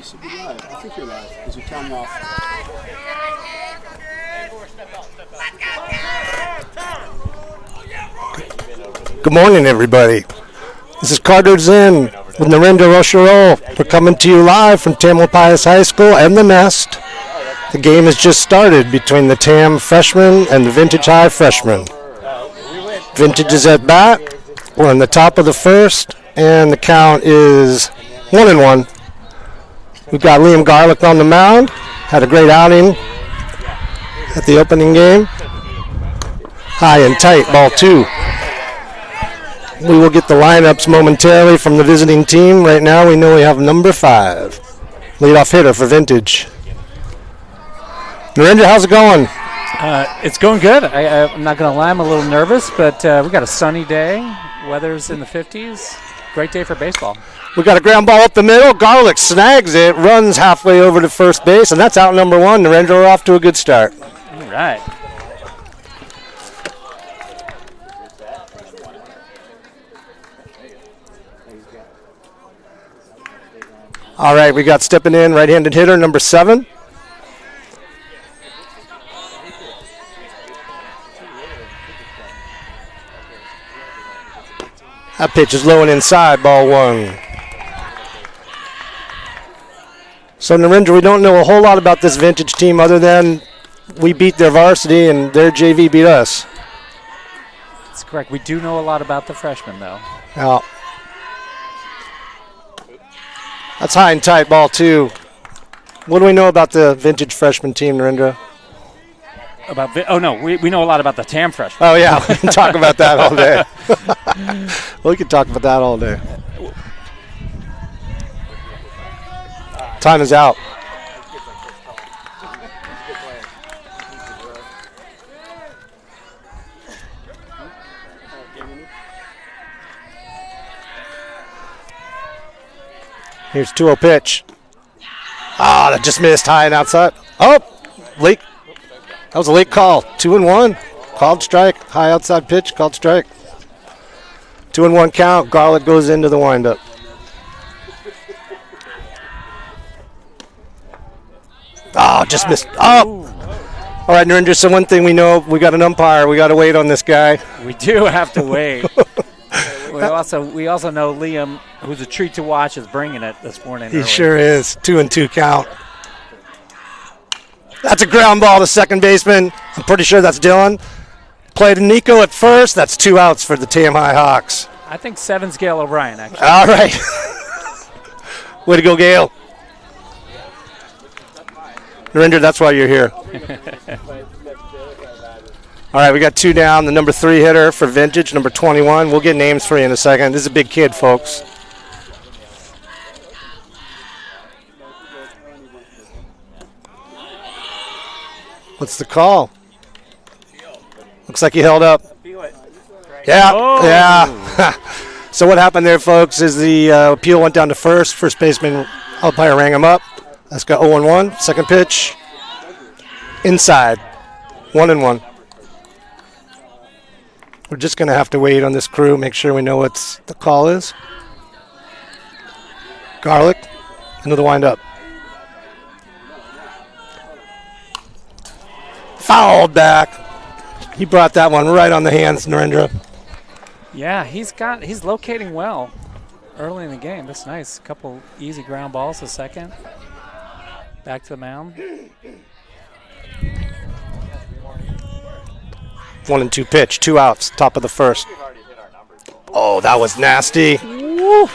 should be live. I think you're live because you count off. Good morning, everybody. This is Carter Zinn with Narendra Rocherol. We're coming to you live from Tamalpais High School and the Nest. The game has just started between the Tam freshmen and the Vintage High freshmen. Vintage is at bat. We're on the top of the first, and the count is 1-1. We've got Liam Garlick on the mound. Had a great outing at the opening game. High and tight, ball 2. We will get the lineups momentarily from the visiting team. Right now we know we have number 5, leadoff hitter for Vintage. Narendra, how's it going? It's going good. I'm not going to lie, I'm a little nervous, but we got a sunny day. Weather's in the 50s. Great day for baseball. We got a ground ball up the middle. Garlick snags it, runs halfway over to first base, and that's out number 1. Narendra, we're off to a good start. All right. All right, we got stepping in right-handed hitter number 7. That pitch is low and inside, ball 1. So, Narendra, we don't know a whole lot about this Vintage team other than we beat their varsity and their JV beat us. That's correct. We do know a lot about the freshmen, though. Now, that's high and tight, ball 2. What do we know about the Vintage freshman team, Narendra? We know a lot about the Tam freshmen. Oh, yeah, we can talk about that all day. We can talk about that all day. Time is out. Here's 2-0 pitch. That just missed high and outside. Oh, late. That was a late call. 2-1. Called strike. High outside pitch. Called strike. 2-1 count. Garlick goes into the windup. Just missed. Oh. All right, Narendra, so one thing we know, we got an umpire. We got to wait on this guy. We do have to wait. we also know Liam, who's a treat to watch, is bringing it this morning. He sure is. 2-2 count. That's a ground ball to second baseman. I'm pretty sure that's Dylan. Play to Nico at first. That's 2 outs for the Tam High Hawks. I think 7's Gail O'Brien, actually. All right. Way to go, Gail. Narendra, that's why you're here. All right, we got 2 down. The number 3 hitter for Vintage, number 21. We'll get names for you in a second. This is a big kid, folks. What's the call? Looks like he held up. Yeah, yeah. So what happened there, folks, is the appeal went down to first. First baseman, umpire rang him up. That's got 0-1. Second pitch, inside, 1-1. We're just going to have to wait on this crew, make sure we know what the call is. Garlick into the windup. Fouled back. He brought that one right on the hands, Narendra. Yeah, he's locating well early in the game. That's nice. A couple easy ground balls to second. Back to the mound. 1-2 pitch, 2 outs, top of the first. Oh, that was nasty. Woo.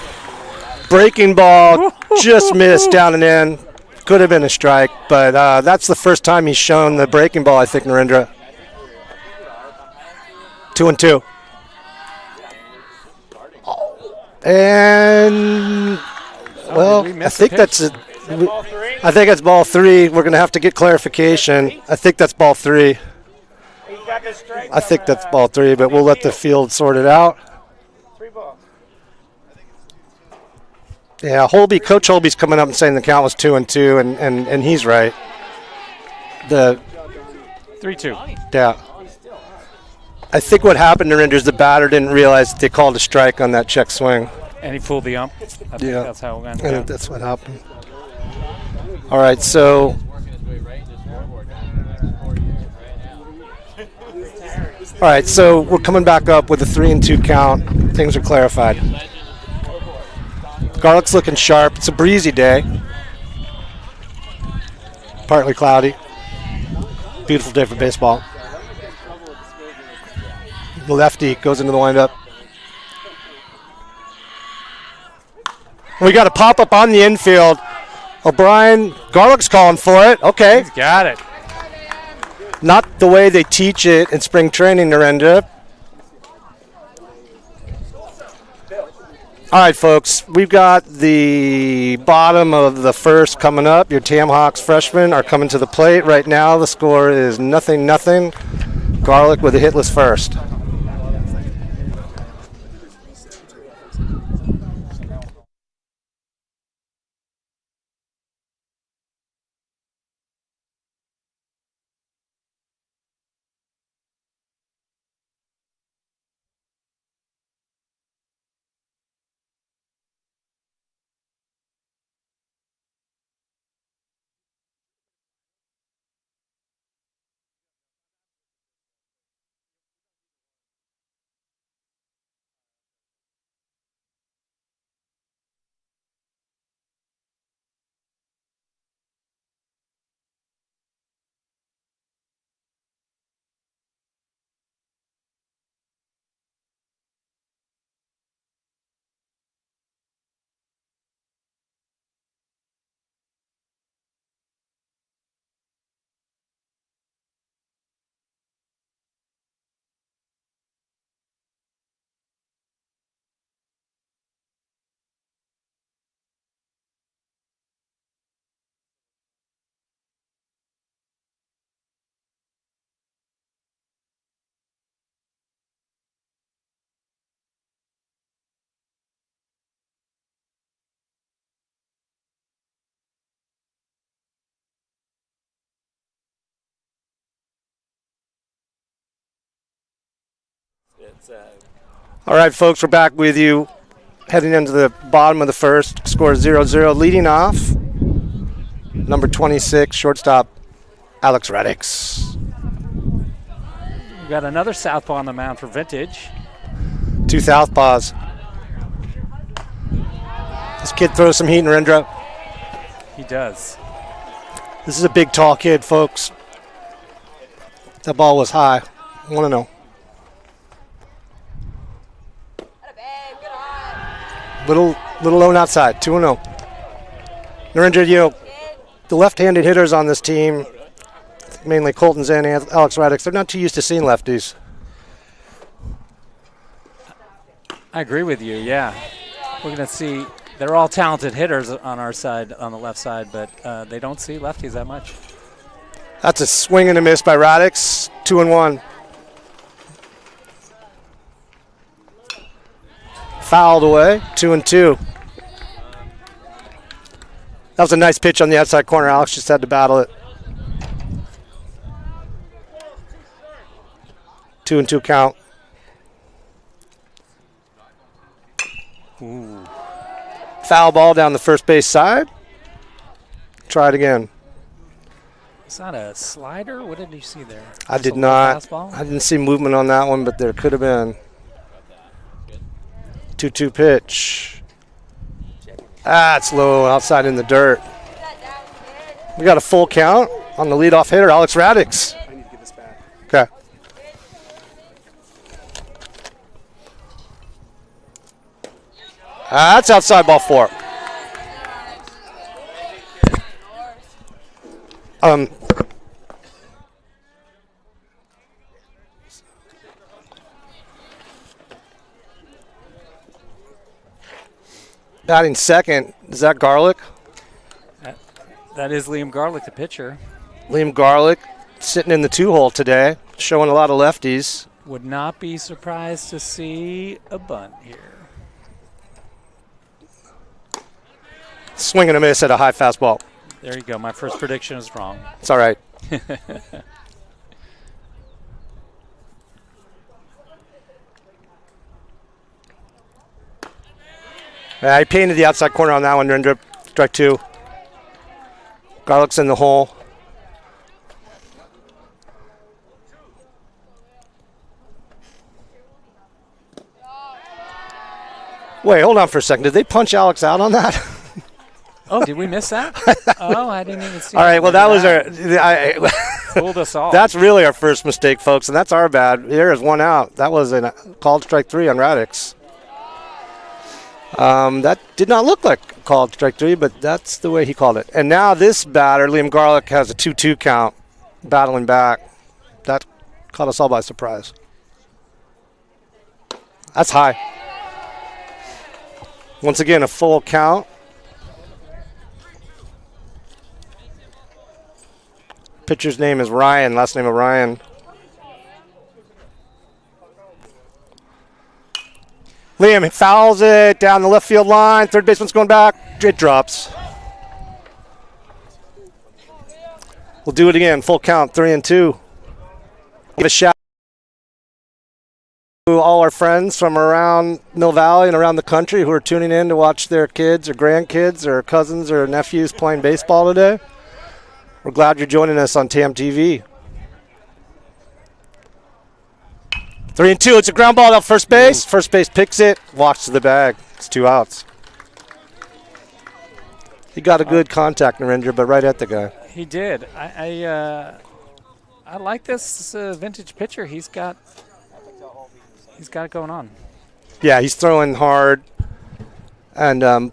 Breaking ball, just missed down and in. Could have been a strike, but that's the first time he's shown the breaking ball, I think, Narendra. 2-2. And, well, I think that's it. I think it's ball 3. We're going to have to get clarification. I think that's ball 3. I think that's ball 3, but we'll let the field sort it out. Yeah, Coach Holby's coming up and saying the count was 2-2, and he's right. The 3-2. Yeah. I think what happened, Narendra, is the batter didn't realize that they called a strike on that check swing. And he fooled the ump. I think that's how it went down. That's what happened. All right, so. All right, so we're coming back up with a 3-2 count. Things are clarified. Garlic's looking sharp. It's a breezy day. Partly cloudy. Beautiful day for baseball. The lefty goes into the windup. We got a pop-up on the infield. O'Brien, Garlic's calling for it. Okay. He's got it. Not the way they teach it in spring training, Narendra. All right, folks, we've got the bottom of the first coming up. Your Tam Hawks freshmen are coming to the plate. Right now, the score is 0-0. Garlic with a hitless first. All right, folks, we're back with you. Heading into the bottom of the first. Score 0-0. Leading off, number 26, shortstop, Alex Radix. We've got another southpaw on the mound for Vintage. 2 southpaws. This kid throws some heat, Narendra. He does. This is a big, tall kid, folks. That ball was high. 1-0. Little lone outside, 2-0. Narendra, you know, the left-handed hitters on this team, mainly Colton Zinn and Alex Radix, they're not too used to seeing lefties. I agree with you, yeah. We're going to see, they're all talented hitters on our side, on the left side, but they don't see lefties that much. That's a swing and a miss by Radix, 2-1. Fouled away, 2-2. That was a nice pitch on the outside corner. Alex just had to battle it. 2-2 count. Ooh. Foul ball down the first base side. Try it again. Is that a slider? What did you see there? I Just did a not. fastball? I didn't see movement on that one, but there could have been. 2-2 pitch. It's low outside in the dirt. We got a full count on the leadoff hitter, Alex Radix. I need to get this back. Okay. That's outside ball 4. Batting second, is that Garlic? That is Liam Garlic, the pitcher. Liam Garlic sitting in the 2-hole today, showing a lot of lefties. Would not be surprised to see a bunt here. Swing and a miss at a high fastball. There you go. My first prediction is wrong. It's all right. I painted the outside corner on that one, Narendra. Strike 2. Garlic's in the hole. Wait, hold on for a second. Did they punch Alex out on that? Oh, did we miss that? Oh, I didn't even see. All right, well, that was fooled us all. That's really our first mistake, folks, and that's our bad. There is one out. That was a called strike 3 on Radix. That did not look like called strike 3, but that's the way he called it. And now this batter, Liam Garlic, has a 2-2 count, battling back. That caught us all by surprise. That's high. Once again, a full count. Pitcher's name is Ryan, last name of Ryan. Liam fouls it down the left field line. Third baseman's going back. It drops. We'll do it again. Full count, 3-2. Give a shout to all our friends from around Mill Valley and around the country who are tuning in to watch their kids or grandkids or cousins or nephews playing baseball today. We're glad you're joining us on TamTV. 3-2. It's a ground ball out first base. First base picks it, walks to the bag. It's 2 outs. He got a good contact, Narendra, but right at the guy. He did. I like this vintage pitcher. He's got it going on. Yeah, he's throwing hard, and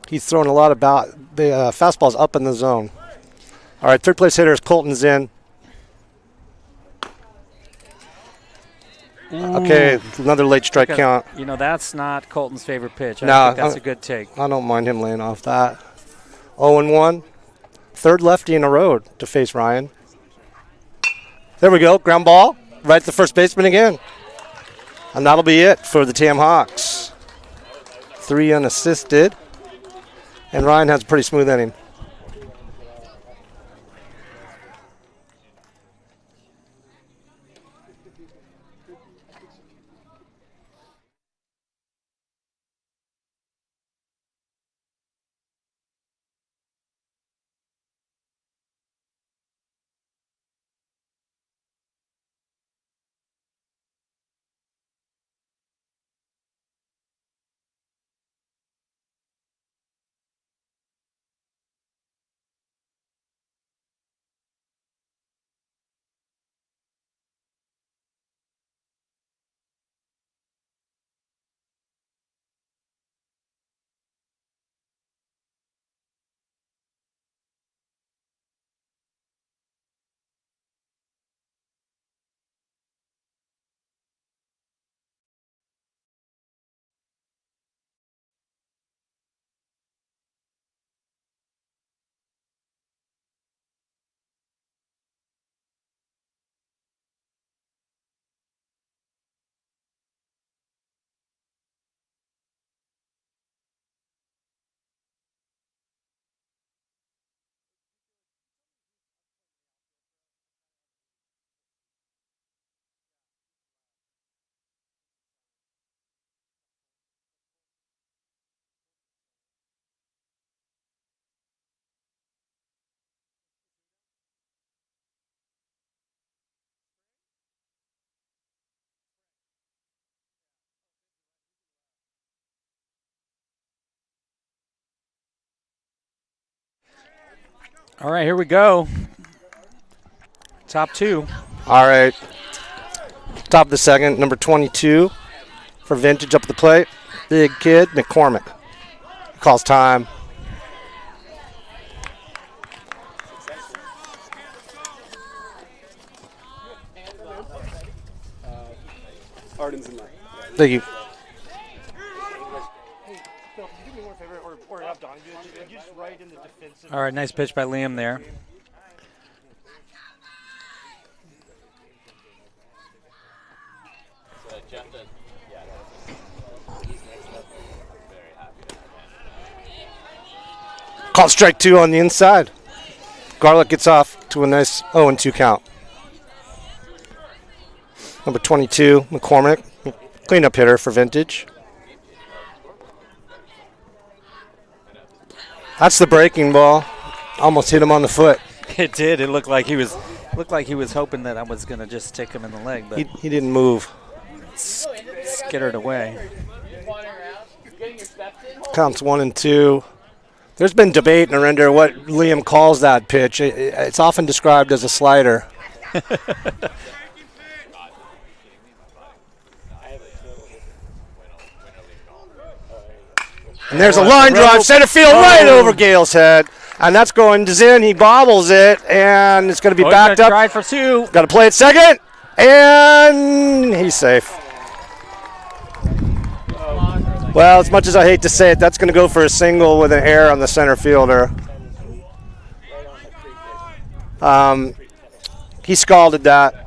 he's throwing a lot of the fastballs up in the zone. All right, third place hitter is Colton's in. Ooh. Okay, another late strike count. You know, that's not Colton's favorite pitch. I No, think that's a good take. I don't mind him laying off that. 0-1. Third lefty in a row to face Ryan. There we go. Ground ball. Right to the first baseman again. And that'll be it for the Tam Hawks. 3 unassisted. And Ryan has a pretty smooth inning. All right, here we go. Top 2. All right. Top of the second, number 22 for Vintage up at the plate. Big kid, McCormick. Calls time. Arden's in line. Thank you. All right, nice pitch by Liam there. Call strike 2 on the inside. Garlic gets off to a nice 0-2 count. Number 22, McCormick, cleanup hitter for Vintage. That's the breaking ball. Almost hit him on the foot. It did. It looked like he was hoping that I was going to just stick him in the leg, but He didn't move. skittered away. Counts 1-2. There's been debate, Narinder, what Liam calls that pitch. It's often described as a slider. And there's a line drive, center field, right over Gale's head. And that's going to Zinn. He bobbles it, and it's going to be backed up. Try for two. Got to play it second, and he's safe. Well, as much as I hate to say it, that's going to go for a single with an error on the center fielder. He scalded that.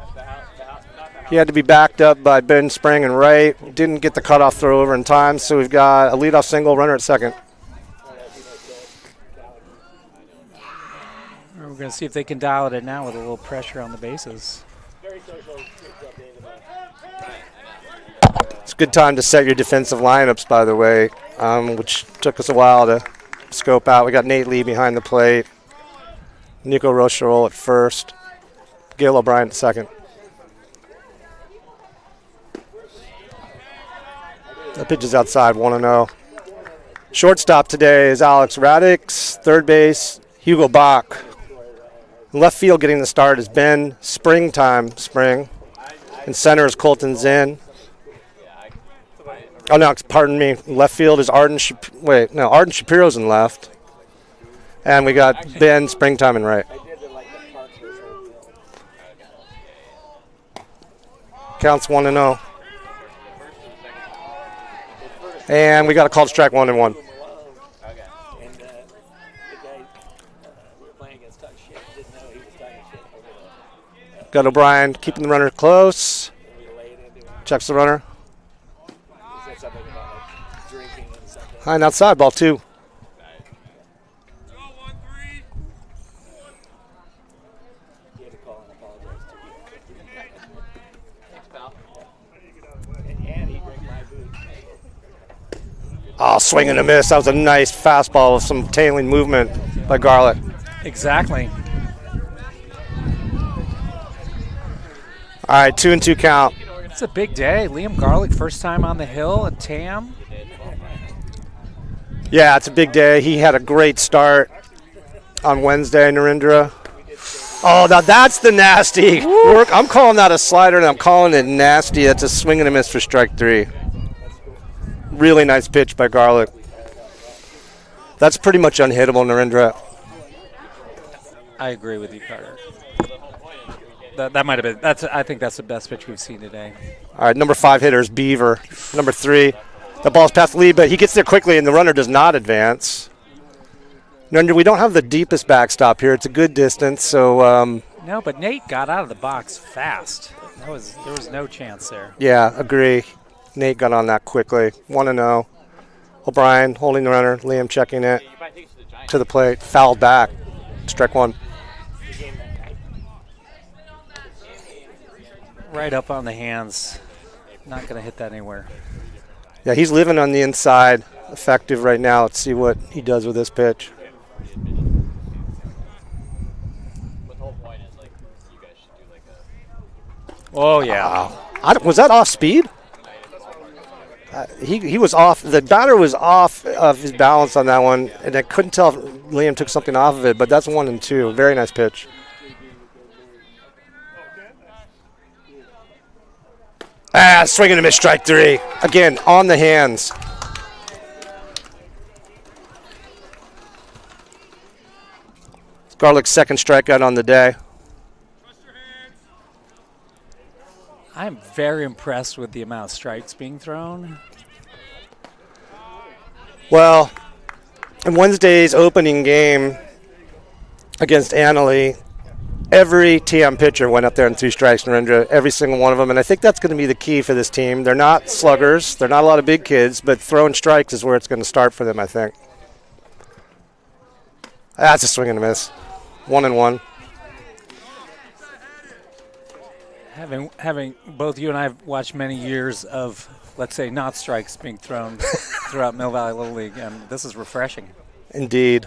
He had to be backed up by Ben Spring and right. Didn't get the cutoff throw over in time, so we've got a leadoff single, runner at second. We're going to see if they can dial it in now with a little pressure on the bases. It's a good time to set your defensive lineups, by the way, which took us a while to scope out. We got Nate Lee behind the plate, Nico Rocherol at first, Gale O'Brien at second. That pitch is outside, 1-0. Shortstop today is Alex Radix. Third base, Hugo Bach. Left field getting the start is Ben Springtime Spring. And center is Colton Zinn. Oh, no, pardon me. Left field is Arden Shapiro's in left. And we got Ben Springtime in right. Counts 1-0. And we got a called strike 1-1. Got O'Brien keeping the runner close. Checks the runner. High and outside, ball 2. Oh, swing and a miss. That was a nice fastball with some tailing movement by Garlick. Exactly. All right, 2-2 count. It's a big day. Liam Garlick, first time on the hill at TAM. Yeah, it's a big day. He had a great start on Wednesday, Narendra. Oh, now that's the nasty work. I'm calling that a slider, and I'm calling it nasty. That's a swing and a miss for strike 3. Really nice pitch by Garlick. That's pretty much unhittable, Narendra. I agree with you, Carter. That might have been. I think that's the best pitch we've seen today. All right, number 5 hitter is Beaver. Number 3, the ball's past the lead, but he gets there quickly, and the runner does not advance. Narendra, we don't have the deepest backstop here. It's a good distance, so. No, but Nate got out of the box fast. There was no chance there. Yeah, agree. Nate got on that quickly. 1-0. O'Brien holding the runner. Liam checking it to the plate. Fouled back. Strike 1. Right up on the hands. Not going to hit that anywhere. Yeah, he's living on the inside. Effective right now. Let's see what he does with this pitch. Oh, yeah. Was that off speed? He was off. The batter was off of his balance on that one, and I couldn't tell if Liam took something off of it, but that's 1-2. Very nice pitch. Swing and a miss, strike 3. Again, on the hands. Garlick's second strikeout on the day. I'm very impressed with the amount of strikes being thrown. Well, in Wednesday's opening game against Annalee, every TM pitcher went up there and 3 strikes, Narendra, every single one of them. And I think that's going to be the key for this team. They're not sluggers. They're not a lot of big kids, but throwing strikes is where it's going to start for them, I think. That's a swing and a miss. 1-1. Having both you and I have watched many years of, let's say, not strikes being thrown throughout Mill Valley Little League, and this is refreshing. Indeed.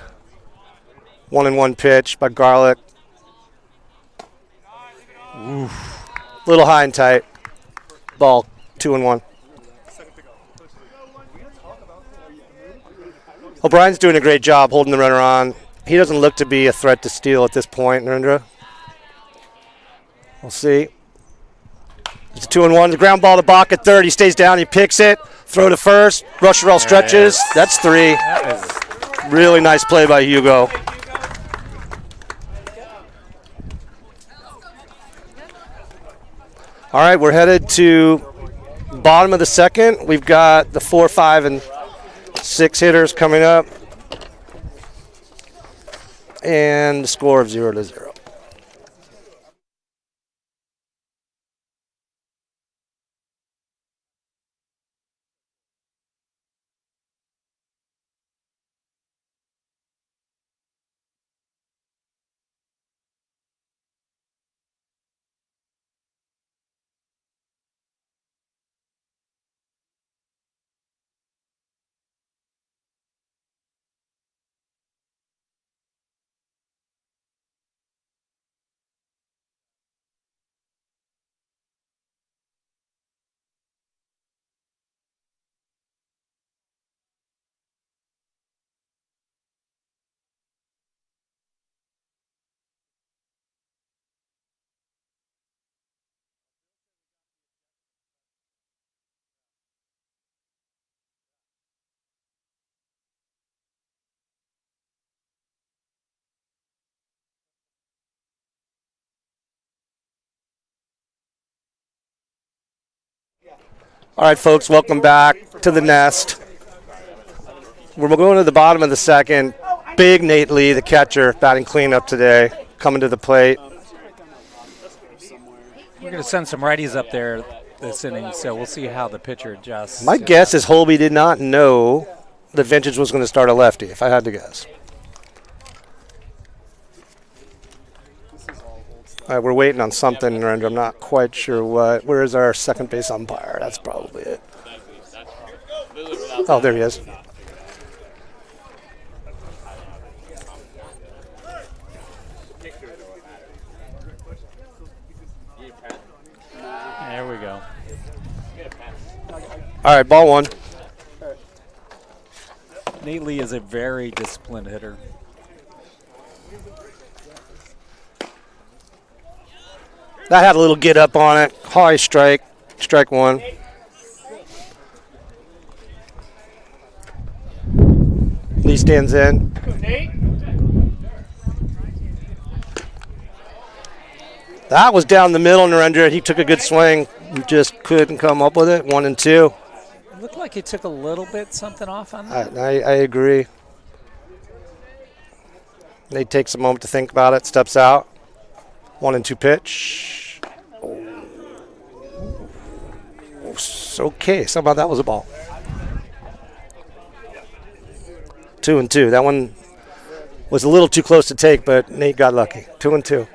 1-1 pitch by Garlic. Oof. Little high and tight. Ball 2-1. O'Brien's doing a great job holding the runner on. He doesn't look to be a threat to steal at this point, Narendra. We'll see. It's a 2-1. The ground ball to Bach at third. He stays down. He picks it. Throw to first. Rusherall stretches. That's 3. Really nice play by Hugo. All right, we're headed to bottom of the second. We've got the 4, 5, and 6 hitters coming up. And the score of 0-0. All right, folks, welcome back to the nest. We're going to the bottom of the second. Big Nate Lee, the catcher, batting cleanup today, coming to the plate. We're going to send some righties up there this inning, so we'll see how the pitcher adjusts. My guess is Holby did not know that Vintage was going to start a lefty, if I had to guess. All right, we're waiting on something, Narendra. I'm not quite sure what. Where is our second base umpire? That's probably it. Oh, there he is. There we go. All right, ball 1. Nate Lee is a very disciplined hitter. That had a little get up on it. High strike. Strike 1. Lee stands in. That was down the middle, Narendra. He took a good swing. Just couldn't come up with it. 1 and 2. It looked like he took a little bit something off on that. I agree. Nate takes a moment to think about it. Steps out. 1 and 2 pitch. Okay, somehow that was a ball. 2 and 2. That one was a little too close to take, but Nate got lucky. 2 and 2.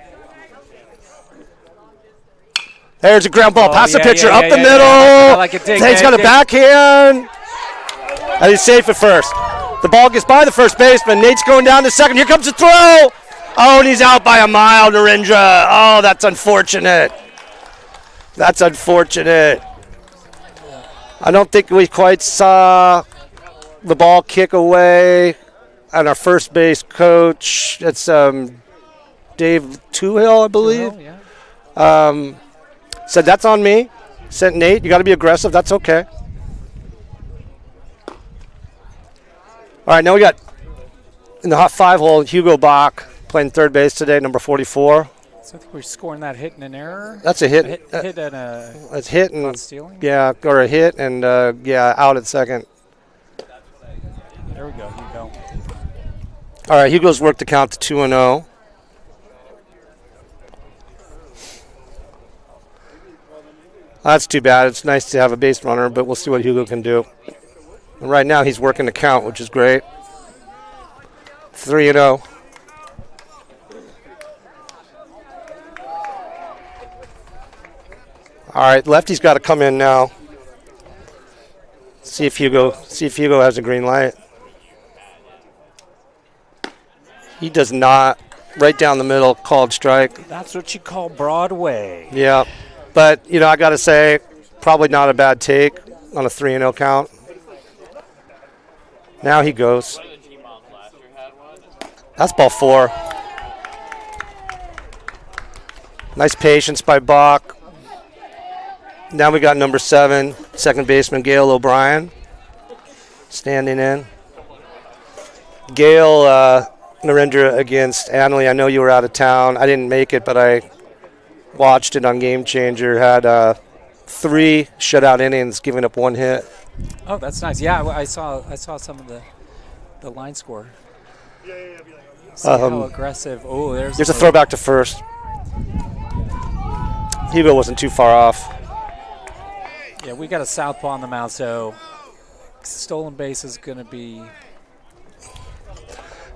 There's a ground ball past the pitcher, up the middle. I like it, dig, Nate's got a backhand. And he's safe at first. The ball gets by the first baseman. Nate's going down to second. Here comes the throw. Oh, and he's out by a mile, Narendra. Oh, that's unfortunate. That's unfortunate. I don't think we quite saw the ball kick away. And our first base coach, it's Dave Toohill, I believe. Yeah. Said, that's on me. Said, Nate, you got to be aggressive. That's okay. All right, now we got in the hot 5 hole, Hugo Bach playing third base today, number 44. So I think we're scoring that hit and an error. That's a hit. Hit and a. It's hit and not stealing. Yeah, or a hit and out at second. There we go, Hugo. All right, Hugo's worked the count to 2-0. That's too bad. It's nice to have a base runner, but we'll see what Hugo can do. And right now he's working the count, which is great. 3-0. All right, lefty's got to come in now. See if Hugo has a green light. He does not. Right down the middle, called strike. That's what you call Broadway. Yeah. But, I got to say, probably not a bad take on a 3-0 count. Now he goes. That's ball 4. Nice patience by Bach. Now we got number 7, second baseman Gail O'Brien, standing in. Gail, Narendra against Annalie. I know you were out of town. I didn't make it, but I watched it on Game Changer. Had 3 shutout innings, giving up 1 hit. Oh, that's nice. Yeah, I saw some of the line score. See how aggressive. Oh, there's a throwback to first. Hugo wasn't too far off. Yeah, we got a southpaw on the mound, so stolen base is going to be.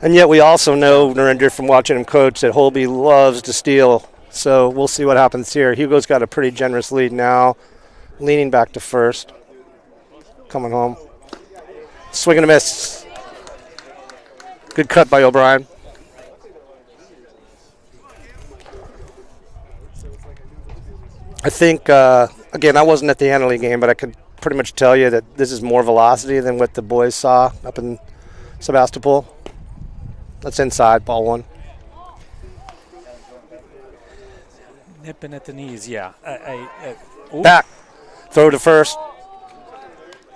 And yet we also know, Narendra, from watching him coach, that Holby loves to steal. So we'll see what happens here. Hugo's got a pretty generous lead now, leaning back to first. Coming home. Swing and a miss. Good cut by O'Brien. I think, again, I wasn't at the Annalie game, but I could pretty much tell you that this is more velocity than what the boys saw up in Sebastopol. That's inside, ball 1. Nipping at the knees, yeah. Back. Throw to first.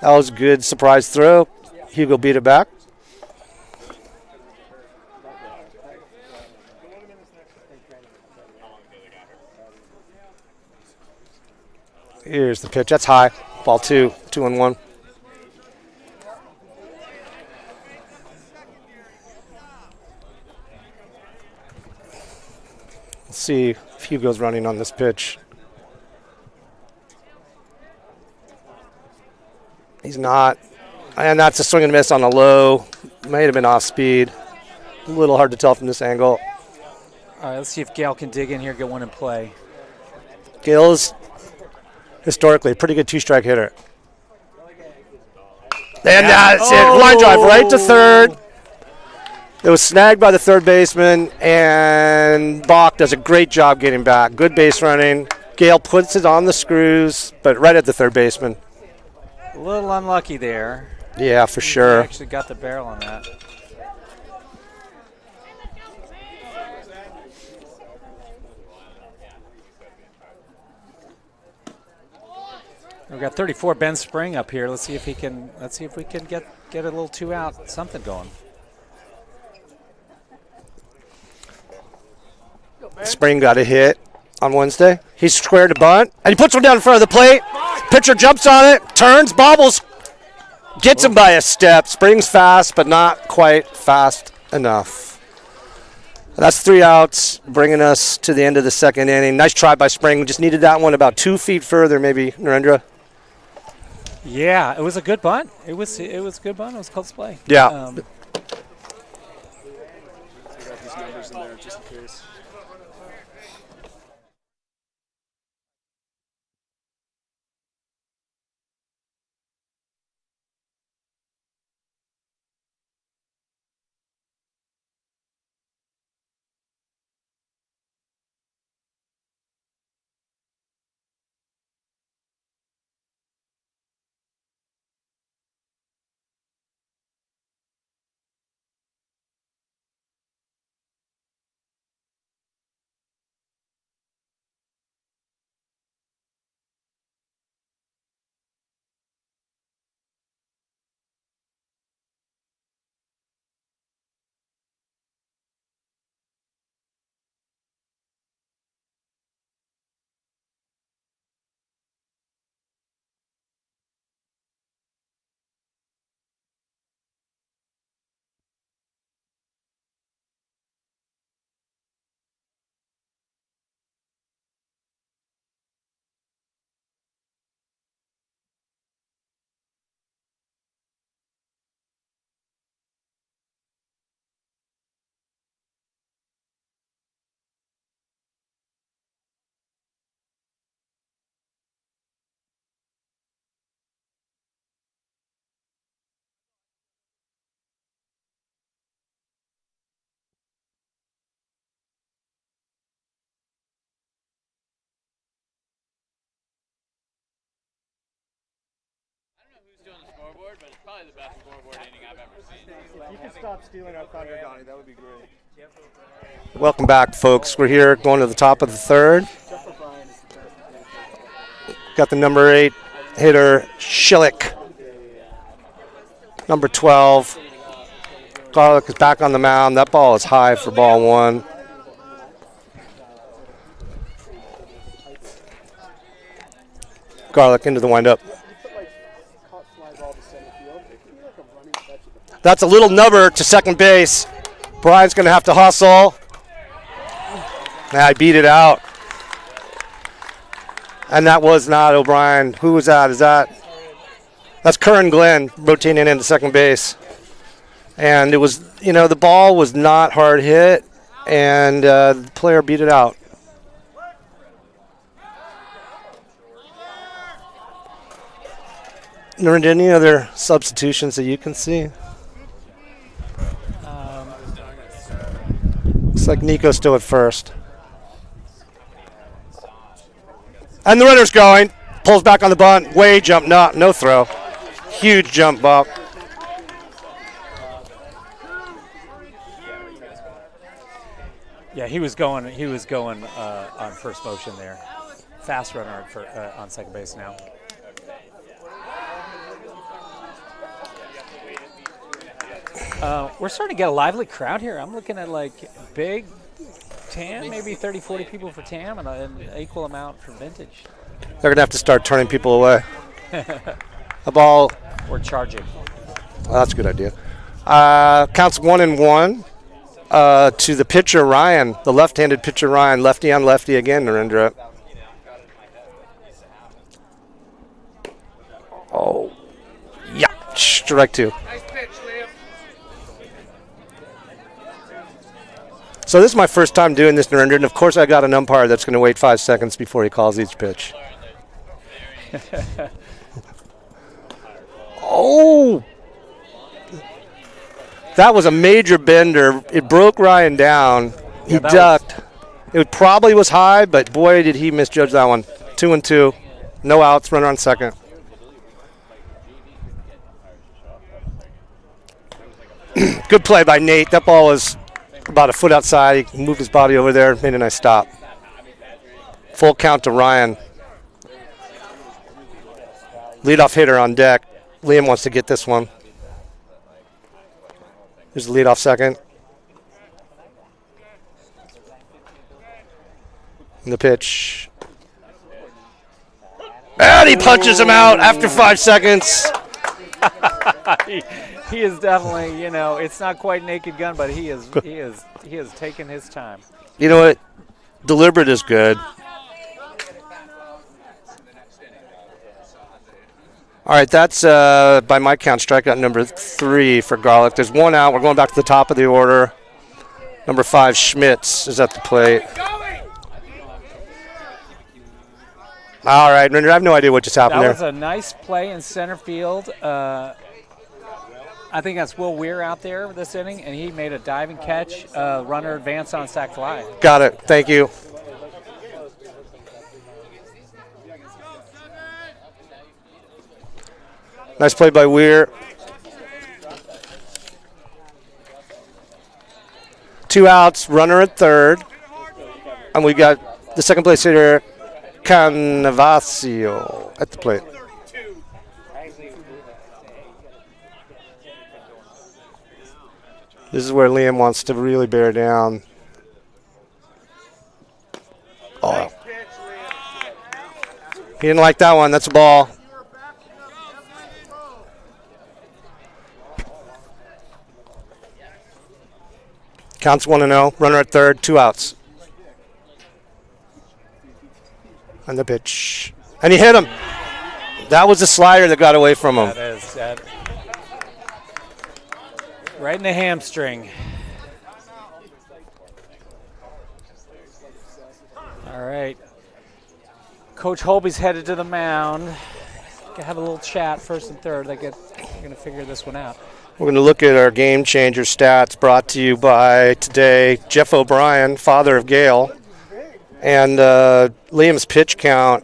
That was a good surprise throw. Hugo beat it back. Here's the pitch. That's high. Ball 2. 2-1. Let's see if Hugo's running on this pitch. He's not. And that's a swing and miss on the low. Might have been off speed. A little hard to tell from this angle. All right, let's see if Gale can dig in here, get one in play. Gale is historically a pretty good 2-strike hitter. And that's it. Line drive right to third. It was snagged by the third baseman, and Bach does a great job getting back. Good base running. Gale puts it on the screws, but right at the third baseman. A little unlucky there. Yeah, for sure. He actually got the barrel on that. We've got 34 Ben Spring up here. Let's see if we can get a little 2-out something going. Spring got a hit on Wednesday. He's squared to bunt, and he puts one down in front of the plate. Pitcher jumps on it, turns, bobbles, gets him by a step. Spring's fast, but not quite fast enough. That's 3 outs, bringing us to the end of the second inning. Nice try by Spring. Just needed that one about 2 feet further, maybe, Narendra. Yeah, it was a good bunt. It was a good bunt. It was close play. Yeah. I got these numbers in there just in case. doing the scoreboard, but it's probably the best scoreboard inning I've ever seen. If you could stop stealing our thunder, Donnie, that would be great. Welcome back, folks. We're here going to the top of the third. Got the number 8 hitter, Schillick. Number 12, Garlick is back on the mound. That ball is high for ball 1. Garlick into the windup. That's a little nubber to second base. Brian's going to have to hustle. I beat it out. And that was not O'Brien. Who was that? That's Curran Glenn rotating into second base. And it was, the ball was not hard hit, and the player beat it out. Narendra, any other substitutions that you can see? Looks like Nico's still at first. And the runner's going. Pulls back on the bunt. Way jump, no throw. Huge jump ball. Yeah, he was going on first motion there. Fast runner on second base now. We're starting to get a lively crowd here. I'm looking at like big TAM, maybe 30, 40 people for TAM and an equal amount for Vintage. They're going to have to start turning people away. A ball. We're charging. Well, that's a good idea. Counts 1-1 to the pitcher, Ryan, the left-handed pitcher, Ryan. Lefty on lefty again, Narendra. Oh, yeah, strike 2. So this is my first time doing this, Narendra, and of course I got an umpire that's going to wait 5 seconds before he calls each pitch. Oh! That was a major bender. It broke Ryan down. He ducked. It probably was high, but boy, did he misjudge that one. 2-2. No outs, runner on second. Good play by Nate. That ball was about a foot outside. He moved his body over there, made a nice stop. Full count to Ryan. Leadoff hitter on deck. Liam wants to get this one. There's the leadoff second. And the pitch. And he punches him out after 5 seconds. He is definitely, it's not quite Naked Gun, but he is taking his time. You know what? Deliberate is good. All right, that's, by my count, strikeout number 3 for Garlick. There's 1 out. We're going back to the top of the order. Number 5, Schmitz, is at the plate. All right, I have no idea what just happened there. That was a nice play in center field. I think that's Will Weir out there this inning, and he made a diving catch. Runner advance on sac fly. Got it. Thank you. Nice play by Weir. 2 outs, runner at third. And we got the second place hitter, Canavasio, at the plate. This is where Liam wants to really bear down. Oh. He didn't like that one. That's a ball. Counts 1-0. Runner at third. 2 outs. And the pitch. And he hit him. That was the slider that got away from him. That is that. Right in the hamstring. All right. Coach Holby's headed to the mound. Gonna have a little chat first and third. They're gonna figure this one out. We're going to look at our game changer stats brought to you by today Jeff O'Brien, father of Gail, and Liam's pitch count.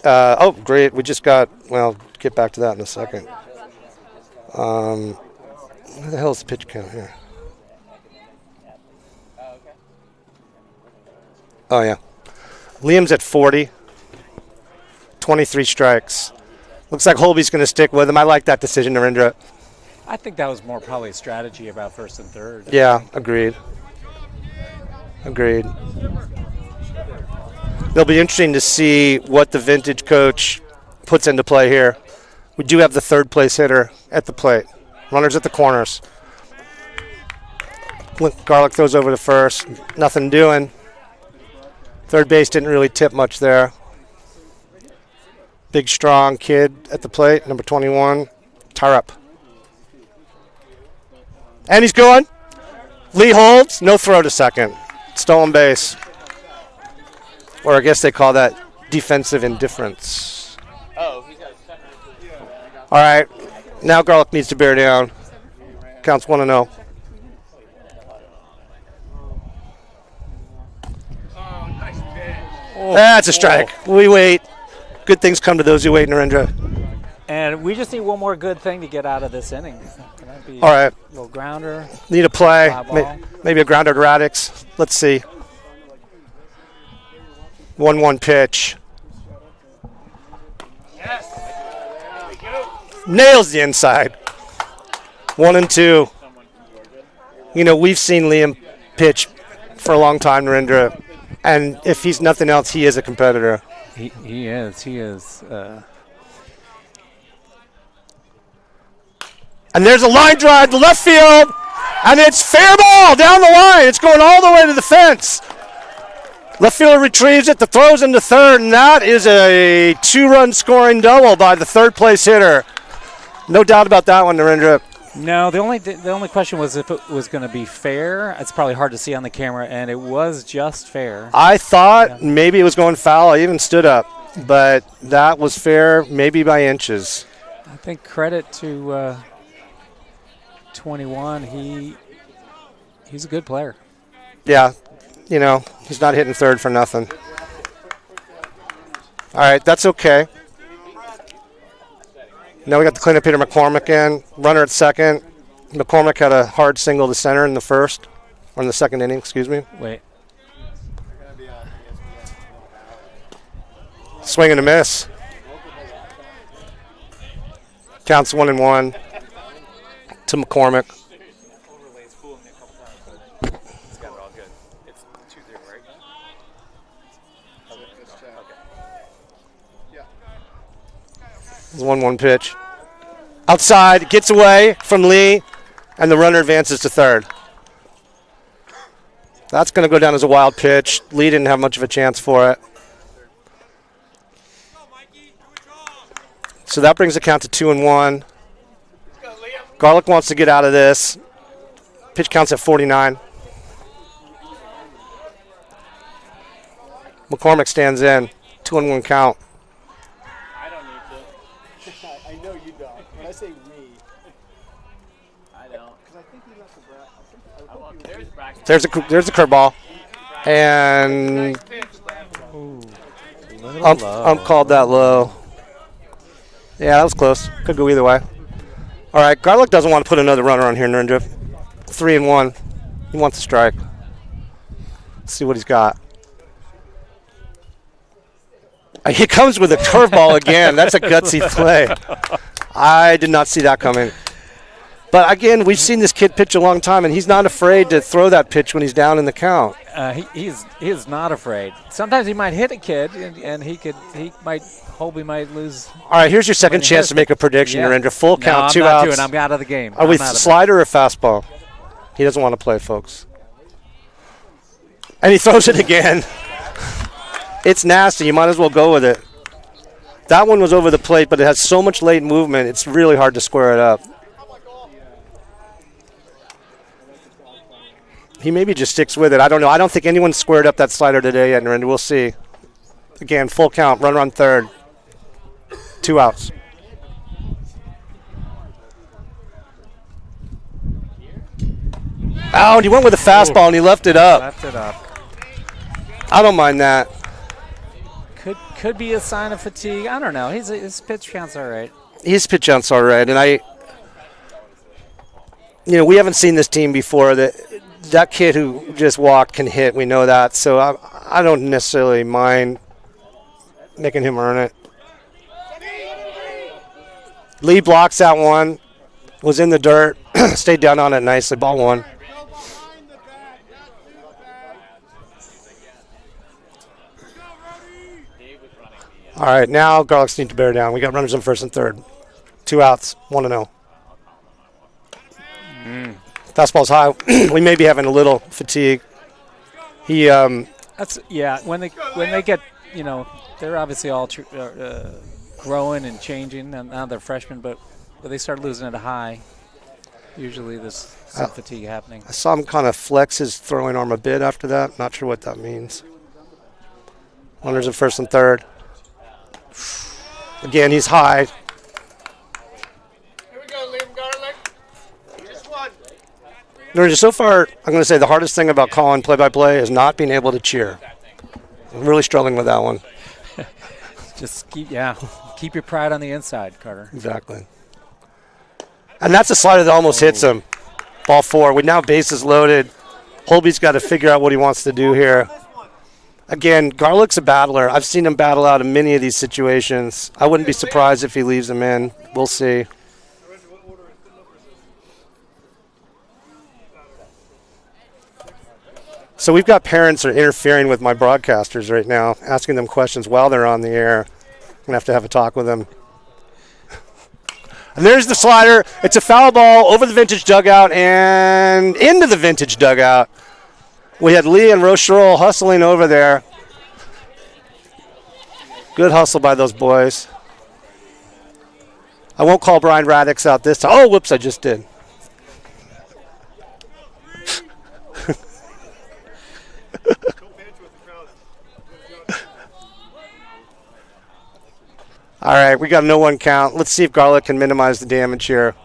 Oh, great. We just got, well, get back to that in a second. Where the hell is the pitch count here? Oh, yeah. Liam's at 40. 23 strikes. Looks like Holby's going to stick with him. I like that decision, Narendra. I think that was more probably a strategy about first and third. Yeah, agreed. Agreed. It'll be interesting to see what the vintage coach puts into play here. We do have the third place hitter at the plate. Runners at the corners. Garlic throws over to first. Nothing doing. Third base didn't really tip much there. Big, strong kid at the plate, number 21, Tarup. And he's going. Lee holds. No throw to second. Stolen base. Or I guess they call that defensive indifference. Oh, he's got a second. All right. Now Garlic needs to bear down. Counts 1-0. That's a strike. We wait. Good things come to those who wait, Narendra. And we just need one more good thing to get out of this inning. Can that be All right. a little grounder? Need a play. Fly ball. Maybe a grounder to Radix. Let's see. 1-1 pitch. Nails the inside. 1-2. You know, we've seen Liam pitch for a long time, Narendra. And if he's nothing else, he is a competitor. He is. He is. And there's a line drive to left field. And it's fair ball down the line. It's going all the way to the fence. Left fielder retrieves it. The throw's into third. And that is a 2-run scoring double by the third place hitter. No doubt about that one, Narendra. No, the only question was if it was going to be fair. It's probably hard to see on the camera, and it was just fair. I thought maybe it was going foul. I even stood up. But that was fair, maybe by inches. I think credit to 21. He's a good player. Yeah, you know, he's not hitting third for nothing. All right, that's okay. Now we got the cleanup hitter McCormick in. Runner at second. McCormick had a hard single to center in the first, or in the second inning, excuse me. Wait. Swing and a miss. Counts 1-1 to McCormick. It's 1-1 pitch. Outside, gets away from Lee, and the runner advances to third. That's going to go down as a wild pitch. Lee didn't have much of a chance for it. So that brings the count to 2-1. Garlic wants to get out of this. Pitch counts at 49. McCormick stands in. 2-1 count. I know you don't. When I say we, I don't. because I think you left the bracket. There's There's a curveball. And ump called that low. Yeah, that was close. Could go either way. All right, Garlic doesn't want to put another runner on here, Narendra. 3-1. He wants a strike. Let's see what he's got. He comes with a curveball again. That's a gutsy play. I did not see that coming. But again, we've seen this kid pitch a long time, and he's not afraid to throw that pitch when he's down in the count. He is not afraid. Sometimes he might hit a kid, and Holby might lose. All right, here's your second chance to make a prediction, Narendra. Full count, 2 outs. Doing. I'm out of the game. Are we slider or fastball? He doesn't want to play, folks. And he throws it again. It's nasty. You might as well go with it. That one was over the plate, but it has so much late movement, it's really hard to square it up. He maybe just sticks with it. I don't know. I don't think anyone squared up that slider today yet, Narendra. We'll see. Again, full count. Runner on third. 2 outs. Oh, and he went with a fastball, and he left it up. Left it up. I don't mind that. Could be a sign of fatigue. I don't know. His pitch count's all right. His pitch count's all right, and we haven't seen this team before. That kid who just walked can hit. We know that. So I don't necessarily mind making him earn it. Lee blocks that one. Was in the dirt. Stayed down on it nicely. Ball one. All right, now Garlics need to bear down. We got runners on first and third. 2 outs, 1-0. Fastball's high. We may be having a little fatigue. He That's when they get they're obviously all growing and changing, and now they're freshmen, but when they start losing at a high, usually there's some fatigue happening. I saw him kind of flex his throwing arm a bit after that. Not sure what that means. Runners at first and third. Again, he's high. Here we go, Liam Garlic. Just one. So far, I'm going to say the hardest thing about calling play-by-play is not being able to cheer. I'm really struggling with that one. Just keep your pride on the inside, Carter. Exactly. And that's a slider that almost hits him. Ball 4. With now bases loaded, Holby's got to figure out what he wants to do here. Again, Garlick's a battler. I've seen him battle out in many of these situations. I wouldn't be surprised if he leaves them in. We'll see. So we've got parents that are interfering with my broadcasters right now, asking them questions while they're on the air. I'm going to have a talk with them. And there's the slider. It's a foul ball over the vintage dugout and into the vintage dugout. We had Lee and Rocherol hustling over there. Good hustle by those boys. I won't call Brian Radix out this time. Oh, whoops, I just did. All right, we got a 0-1 count. Let's see if Garlic can minimize the damage here.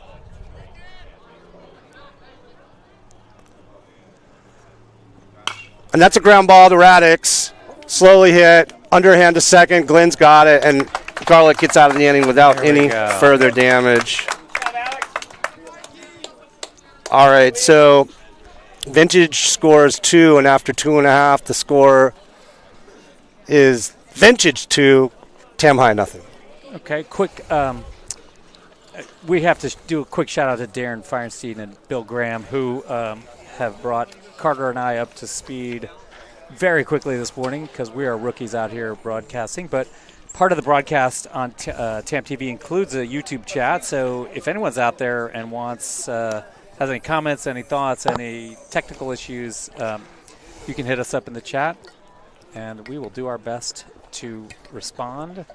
And that's a ground ball to Radix. Slowly hit, underhand to second. Glenn's got it, and Garlic gets out of the inning without any further damage. All right, so Vintage scores 2, and after 2.5, the score is Vintage 2, Tam High nothing. Okay, quick. We have to do a quick shout out to Darren Feinstein and Bill Graham, who have brought Carter and I up to speed very quickly this morning because we are rookies out here broadcasting. But part of the broadcast on TamTV includes a YouTube chat. So if anyone's out there and has any comments, any thoughts, any technical issues, you can hit us up in the chat, and we will do our best to respond.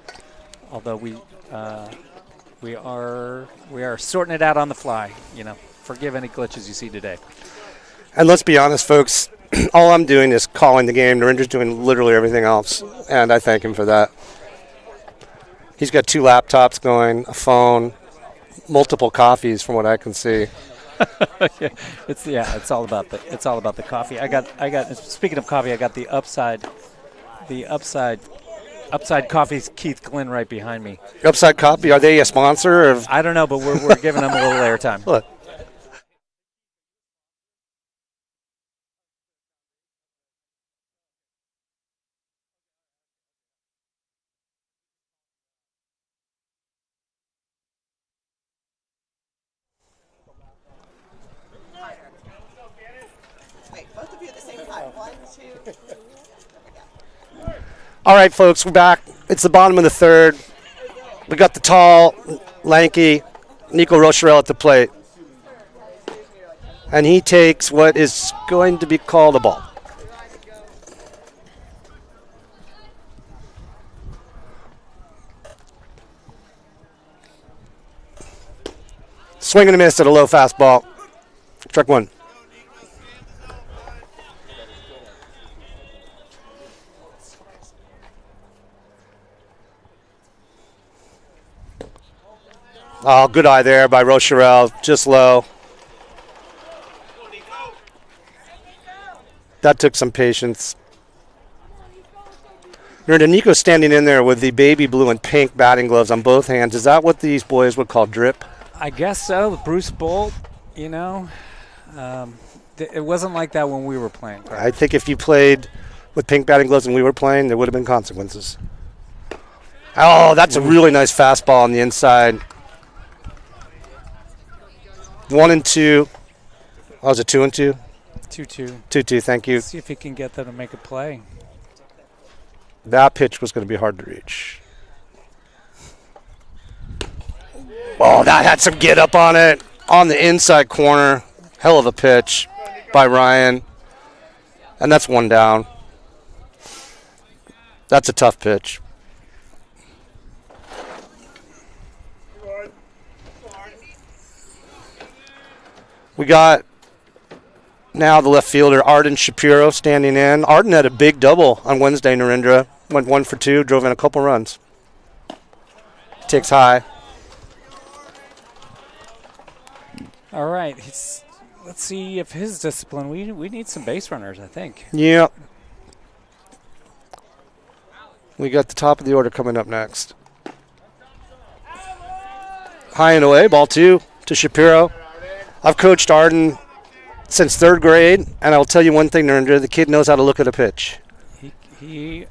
Although we are sorting it out on the fly. Forgive any glitches you see today. And let's be honest, folks. All I'm doing is calling the game. Narendra's doing literally everything else, and I thank him for that. He's got 2 laptops going, a phone, multiple coffees, from what I can see. It's all about the coffee. I got. Speaking of coffee, I got the upside Coffee's Keith Glenn right behind me. Upside Coffee, are they a sponsor? Of I don't know, but we're giving them a little airtime. Look. Wait, both of you at the same time. 1, 2. All right, folks, we're back. It's the bottom of the third. We got the tall, lanky Nico Rocherel at the plate. And he takes what is going to be called a ball. Swing and a miss at a low fastball. Strike 1. Oh, good eye there by Rocherel, just low. That took some patience. Nico's standing in there with the baby blue and pink batting gloves on both hands. Is that what these boys would call drip? I guess so. Bruce Bolt You know, it wasn't like that when we were playing. I think if you played with pink batting gloves and we were playing, there would have been consequences. Oh, that's a really nice fastball on the inside. 1-2. Oh, was it 2-2? 2-2. 2-2, thank you. See if he can get them to make a play. That pitch was going to be hard to reach. Oh, that had some get up on it. On the inside corner. Hell of a pitch by Ryan. And that's one down. That's a tough pitch. We got now the left fielder, Arden Shapiro, standing in. Arden had a big double on Wednesday, Narendra. Went 1 for 2, drove in a couple runs. Takes high. All right. Let's see if his discipline. We need some base runners, I think. Yep. We got the top of the order coming up next. High and away, ball 2 to Shapiro. I've coached Arden since 3rd grade, and I'll tell you one thing, Narendra, the kid knows how to look at a pitch. He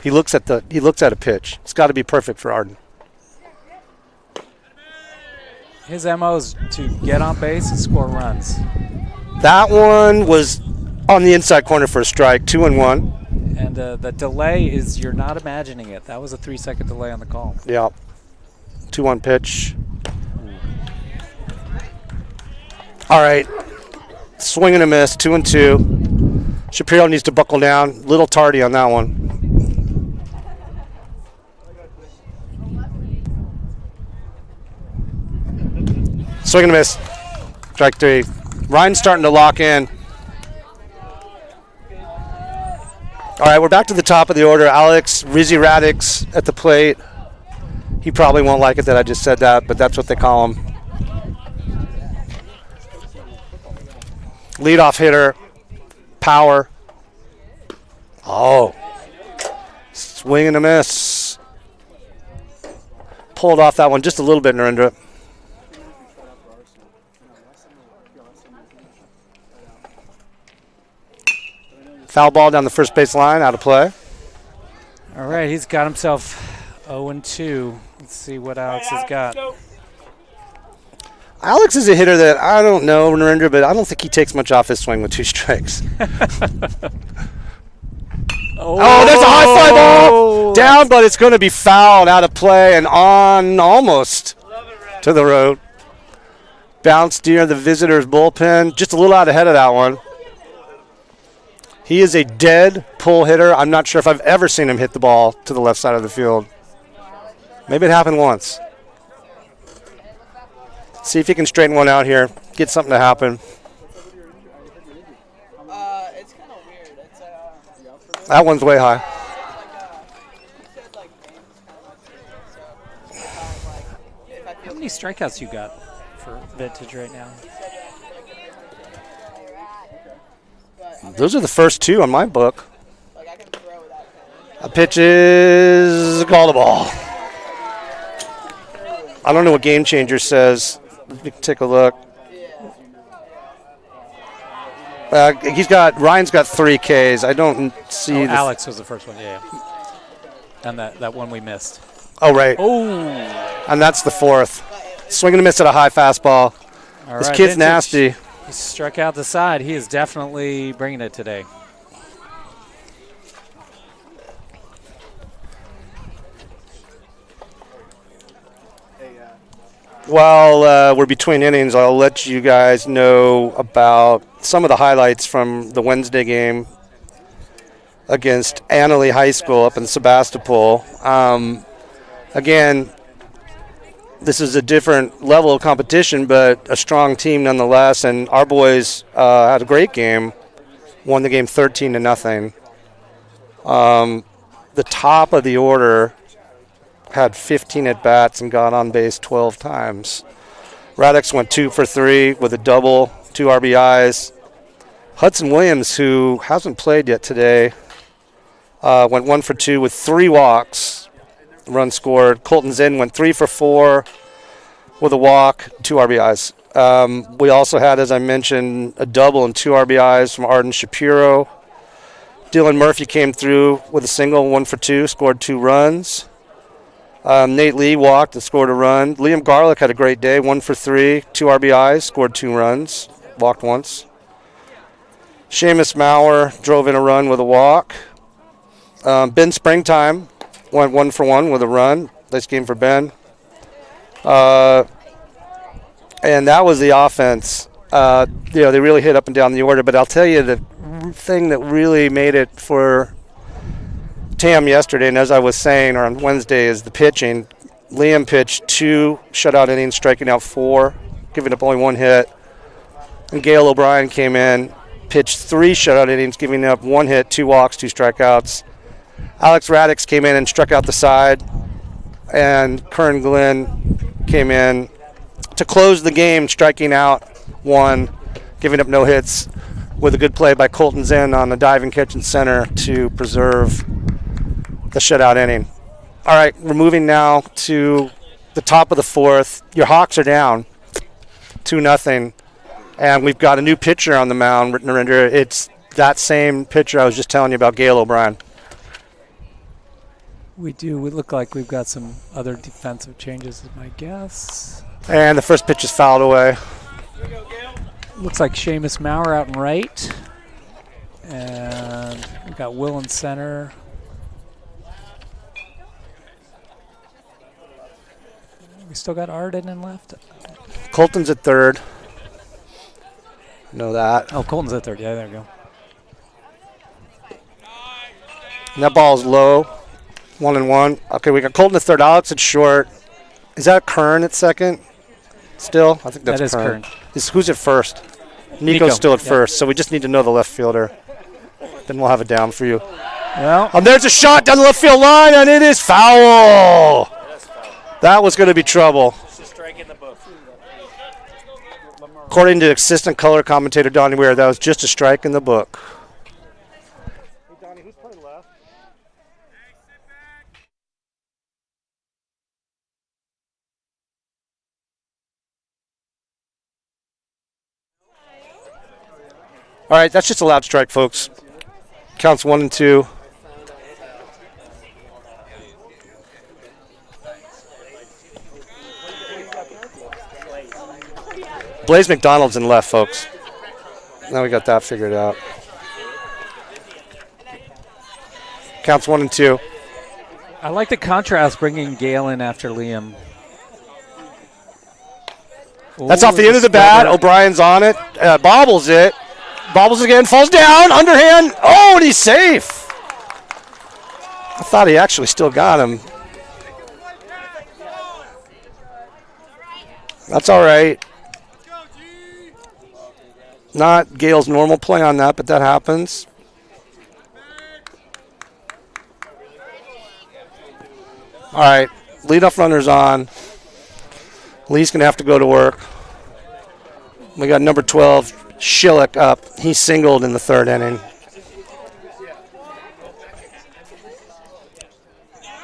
looks at a pitch. It's got to be perfect for Arden. His MO is to get on base and score runs. That one was on the inside corner for a strike, 2-1. And the delay is, you're not imagining it. That was a 3-second delay on the call. Yeah. 2-1 pitch. All right. Swing and a miss, 2-2. Shapiro needs to buckle down. Little tardy on that one. Swing and a miss. Strike 3. Ryan's starting to lock in. All right, we're back to the top of the order. Alex Rizzi-Radix at the plate. He probably won't like it that I just said that, but that's what they call him. Leadoff hitter. Power. Oh. Swing and a miss. Pulled off that one just a little bit, Narendra. Foul ball down the first base line, out of play. All right, he's got himself 0-2. Let's see what Alex has got. Alex is a hitter that I don't know, Narendra, but I don't think he takes much off his swing with 2 strikes. Oh, there's a high fly ball! Down, but it's going to be fouled, out of play, and on almost to the road. Bounced near the visitor's bullpen. Just a little out ahead of that one. He is a dead pull hitter. I'm not sure if I've ever seen him hit the ball to the left side of the field. Maybe it happened once. See if he can straighten one out here. Get something to happen. It's kind of weird. That one's way high. How many strikeouts you got for vintage right now? Those are the first 2 on my book. A pitch is called a ball. I don't know what Game Changer says. Let me take a look. Ryan's got 3 Ks. I don't see. Alex was the first one, yeah. And that one we missed. Oh, right. Oh. And that's the 4th. Swing and a miss at a high fastball. All this right, kid's vintage. nasty. He struck out the side. He is definitely bringing it today. While we're between innings, I'll let you guys know about some of the highlights from the Wednesday game against Annalee High School up in Sebastopol. Again, this is a different level of competition, but a strong team nonetheless. And our boys had a great game, won the game 13-0. The top of the order had 15 at-bats and got on base 12 times. Radix went 2 for 3 with a double, 2 RBIs. Hudson Williams, who hasn't played yet today, went 1 for 2 with 3 walks. Run scored. Colton Zinn went 3 for 4 with a walk, 2 RBIs. We also had, as I mentioned, a double and 2 RBIs from Arden Shapiro. Dylan Murphy came through with a single, 1 for 2, scored 2 runs. Nate Lee walked and scored a run. Liam Garlick had a great day, 1 for 3, 2 RBIs, scored 2 runs, walked once. Seamus Maurer drove in a run with a walk. Ben Springtime went 1 for 1 with a run. Nice game for Ben. And that was the offense. They really hit up and down the order. But I'll tell you, the thing that really made it for Tam yesterday, and as I was saying, or on Wednesday, is the pitching. Liam pitched 2 shutout innings, striking out 4, giving up only 1 hit. And Gail O'Brien came in, pitched 3 shutout innings, giving up 1 hit, 2 walks, 2 strikeouts. Alex Radix came in and struck out the side. And Kern Glenn came in to close the game, striking out 1, giving up no hits, with a good play by Colton Zinn on the diving catch in center to preserve the shutout inning. All right, we're moving now to the top of the 4th. Your Hawks are down 2-0, and we've got a new pitcher on the mound, Narendra. It's that same pitcher I was just telling you about, Gail O'Brien. We do. We look like we've got some other defensive changes, is my guess. And the first pitch is fouled away. Looks like Seamus Maurer out in right. And we got Will in center. We still got Arden in left. Colton's at third. Know that. Oh, Colton's at third. Yeah, there we go. And that ball's low. 1-1. Okay, we got Colton at third. Alex at short. Is that Kern at second? Still? I think that's that is Kern. Kern. Who's at first? Nico's still at first, so we just need to know the left fielder. Then we'll have it down for you. Well, There's a shot down the left field line, and it is foul. That was going to be trouble. It's a strike in the book. According to assistant color commentator Donnie Weir, that was just a strike in the book. Hey, Donnie, who's playing left? All right, that's just a loud strike, folks. Counts 1 and 2. Blaze McDonald's in left, folks. Now we got that figured out. Counts 1 and 2. I like the contrast bringing Gale in after Liam. That's off the end of the bat. O'Brien's on it. Bobbles it. Bobbles again. Falls down. Underhand. Oh, and he's safe. I thought he actually still got him. That's all right. Not Gale's normal play on that, but that happens. All right. Leadoff runner's on. Lee's going to have to go to work. We got number 12, Schillick, up. He singled in the 3rd inning.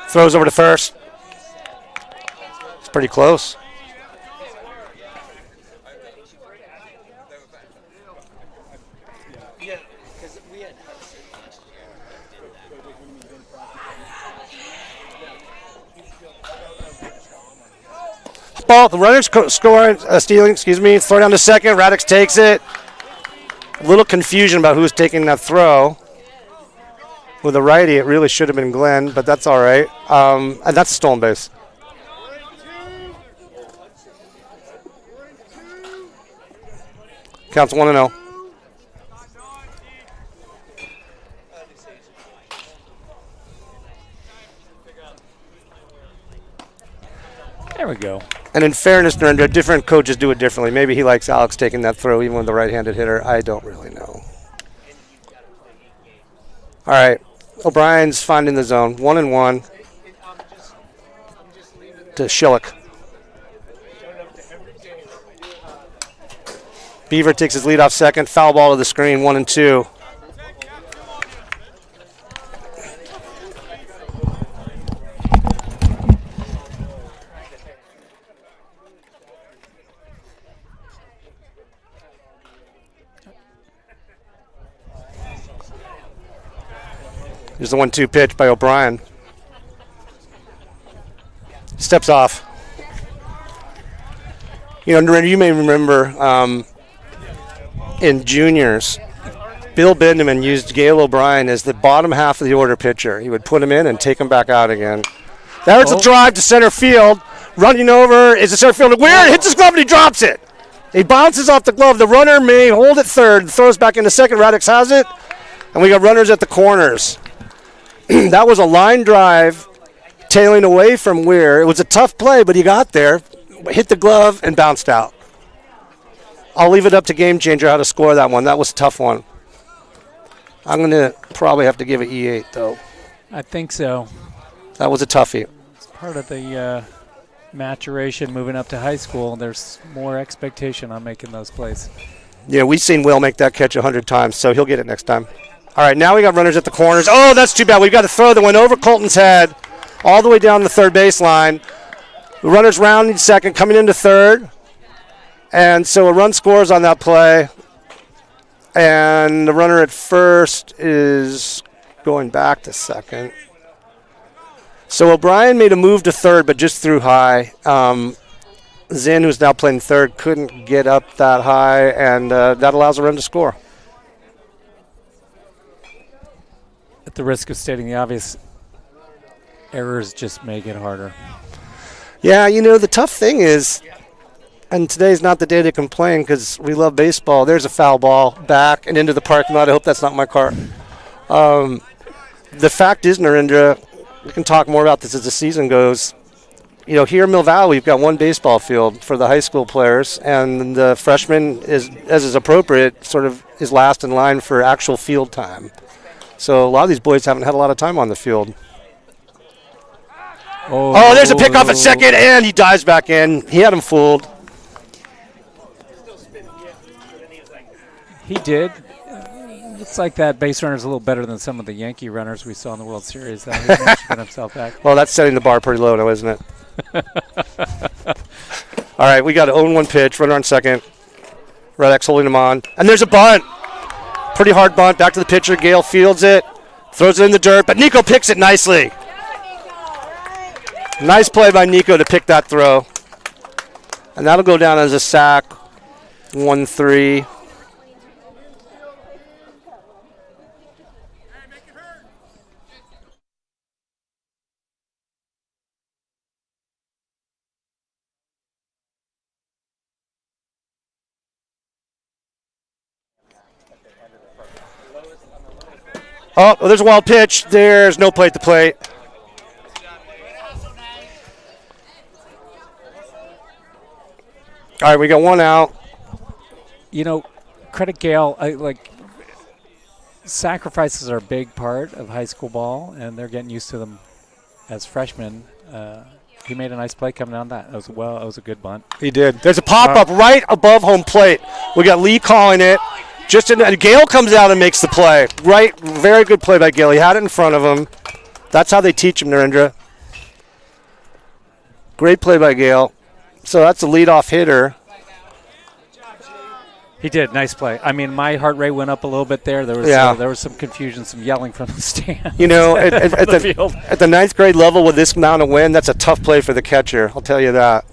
Throws over to first. It's pretty close. Ball, the runner's stealing, throw down to second. Radix takes it. A little confusion about who's taking that throw. With a righty, it really should have been Glenn, but that's all right. And that's a stolen base. Counts 1-0. There we go. And in fairness, Narendra, different coaches do it differently. Maybe he likes Alex taking that throw even with the right-handed hitter. I don't really know. All right. O'Brien's finding the zone. 1-1 to Schillick. Beaver takes his lead off second. Foul ball to the screen. 1-2. Here's the 1-2 pitch by O'Brien. Steps off. You know, you may remember in juniors, Bill Bindeman used Gail O'Brien as the bottom half of the order pitcher. He would put him in and take him back out again. There's a drive to center field. Running over is the center fielder. Weird, hits his glove and he drops it. He bounces off the glove. The runner may hold it third, throws back into second. Radix has it, and we got runners at the corners. That was a line drive tailing away from Weir. It was a tough play, but he got there, hit the glove, and bounced out. I'll leave it up to Game Changer how to score that one. That was a tough one. I'm going to probably have to give it E8, though. I think so. That was a toughie. It's part of the maturation moving up to high school. There's more expectation on making those plays. Yeah, we've seen Will make that catch 100 times, so he'll get it next time. All right, now we got runners at the corners. Oh, that's too bad. We've got a throw that went over Colton's head all the way down the third baseline. The runner's rounding second, coming into third. And so a run scores on that play. And the runner at first is going back to second. So O'Brien made a move to third, but just threw high. Zinn, who's now playing third, couldn't get up that high, and that allows a run to score. At the risk of stating the obvious, errors just make it harder. Yeah, you know, the tough thing is, and today's not the day to complain because we love baseball. There's a foul ball back and into the parking lot. I hope that's not my car. The fact is, Narendra, we can talk more about this as the season goes. You know, here in Mill Valley, we've got one baseball field for the high school players, and the freshman, as is appropriate, sort of is last in line for actual field time. So a lot of these boys haven't had a lot of time on the field. Oh, there's a pickoff at second, and he dives back in. He had him fooled. He did. Looks like that base runner's a little better than some of the Yankee runners we saw in the World Series. He managed to get himself back. Well, that's setting the bar pretty low now, isn't it? All right, we got an 0-1 pitch, runner on second. Red X holding him on. And there's a bunt. Pretty hard bunt. Back to the pitcher. Gale fields it. Throws it in the dirt. But Nico picks it nicely. Nice play by Nico to pick that throw. And that'll go down as a sack. 1-3. Oh, there's a wild pitch. There's no play at the plate. All right, we got one out. You know, credit Gale. Sacrifices are a big part of high school ball, and they're getting used to them as freshmen. He made a nice play coming down that. It was a good bunt. He did. There's a pop-up right above home plate. We got Lee calling it. And Gale comes out and makes the play. Right, very good play by Gale. He had it in front of him. That's how they teach him, Narendra. Great play by Gale. So that's a leadoff hitter. He did. Nice play. I mean, my heart rate went up a little bit there. There was some confusion, some yelling from the stands. You know, at the ninth grade level with this amount of wind, that's a tough play for the catcher. I'll tell you that.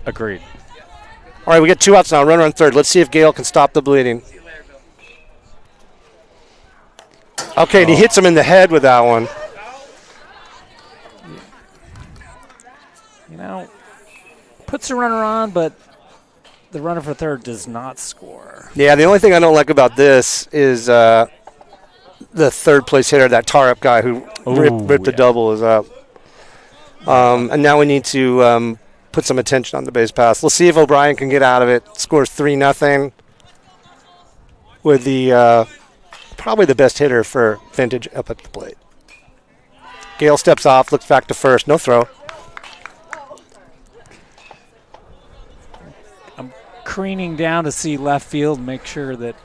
Agreed. All right, we get two outs now. Runner on third. Let's see if Gale can stop the bleeding. Okay, and he hits him in the head with that one. You know, puts a runner on, but the runner for third does not score. Yeah, the only thing I don't like about this is the third place hitter, that Tarup guy who ripped the double is up. And now we need to put some attention on the base pass. Let's see if O'Brien can get out of it. Scores 3-0 with the probably the best hitter for Vintage up at the plate. Gale steps off, looks back to first. No throw. I'm careening down to see left field, make sure that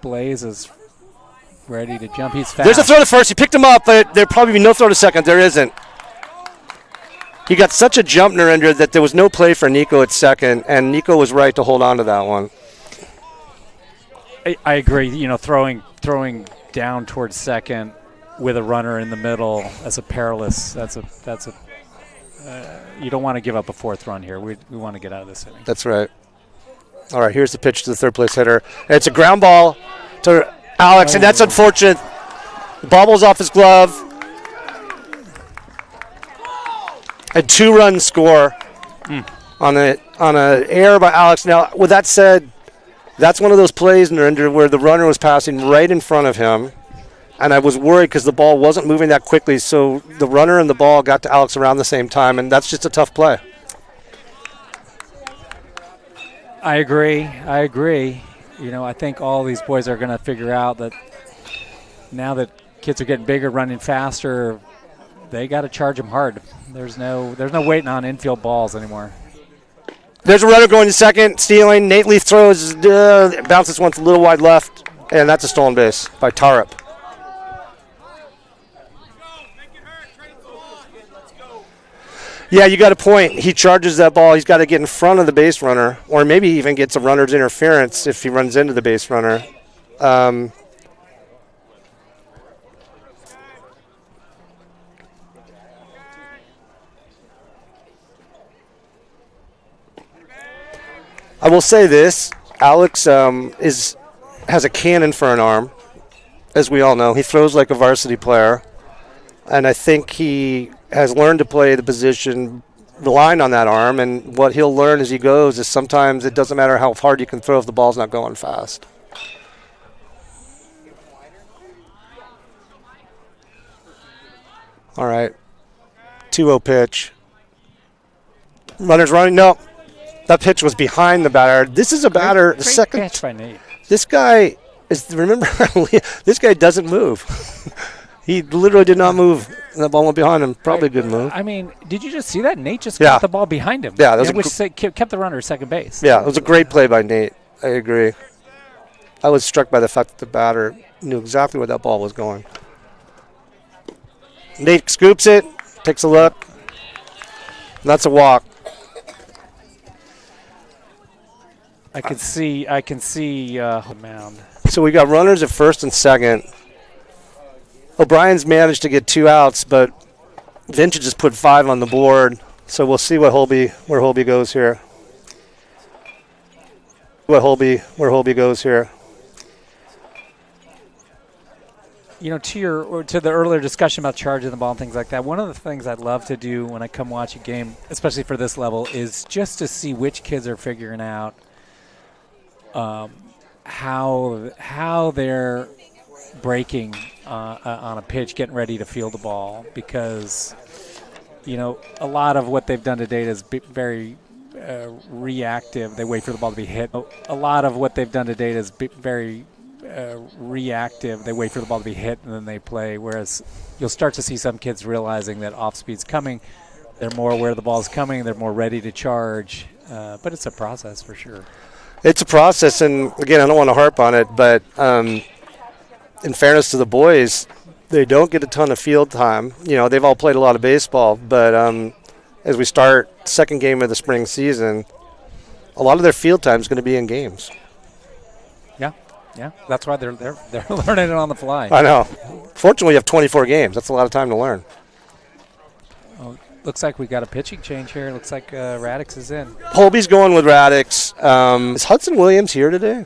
Blaze is ready to jump. He's fast. There's a throw to first. He picked him up, but there'd probably be no throw to second. There isn't. He got such a jump, Narendra, that there was no play for Nico at second, and Nico was right to hold on to that one. I agree. You know, throwing down towards second with a runner in the middle. That's a perilous. You don't want to give up a fourth run here. We want to get out of this inning. That's right. All right, here's the pitch to the third place hitter. And it's a ground ball to Alex, and that's unfortunate. The ball was off his glove. A 2-run score on an error by Alex. Now, with that said, that's one of those plays where the runner was passing right in front of him, and I was worried because the ball wasn't moving that quickly, so the runner and the ball got to Alex around the same time, and that's just a tough play. I agree. I think all these boys are going to figure out that now that kids are getting bigger, running faster, they got to charge them hard. There's no waiting on infield balls anymore. There's a runner going to second, stealing. Nate Leaf throws, bounces once a little wide left, and that's a stolen base by Tarup. Yeah, you got a point. He charges that ball. He's got to get in front of the base runner, or maybe even gets a runner's interference if he runs into the base runner. I will say this: Alex has a cannon for an arm, as we all know. He throws like a varsity player, and I think he has learned to play the position, relying on that arm. And what he'll learn as he goes is sometimes it doesn't matter how hard you can throw if the ball's not going fast. All right, 2-0 pitch. Runner's running. No. That pitch was behind the batter. This is a batter. Great second catch by Nate. This guy is. Remember, this guy doesn't move. He literally did not move. And the ball went behind him. Probably a good move. I mean, did you just see that? Nate just got the ball behind him. Yeah, that was which kept the runner at second base. Yeah, it was a great play by Nate. I agree. I was struck by the fact that the batter knew exactly where that ball was going. Nate scoops it, takes a look. And that's a walk. I can see the mound. So we got runners at first and second. O'Brien's managed to get 2 outs, but Vintage just put 5 on the board. So we'll see where Holby goes here. Where Holby goes here. You know, to the earlier discussion about charging the ball and things like that, one of the things I'd love to do when I come watch a game, especially for this level, is just to see which kids are figuring out how they're breaking on a pitch, getting ready to field the ball, because a lot of what they've done to date is very reactive. They wait for the ball to be hit. A lot of what they've done to date is very reactive. They wait for the ball to be hit and then they play. Whereas you'll start to see some kids realizing that off speed's coming. They're more aware the ball's coming. They're more ready to charge. But it's a process for sure. It's a process, and again, I don't want to harp on it, but in fairness to the boys, they don't get a ton of field time. They've all played a lot of baseball, but as we start second game of the spring season, a lot of their field time is going to be in games. Yeah, that's why they're learning it on the fly. I know. Fortunately, you have 24 games. That's a lot of time to learn. Well, looks like we got a pitching change here. Looks like Radix is in. Holby's going with Radix. Is Hudson Williams here today?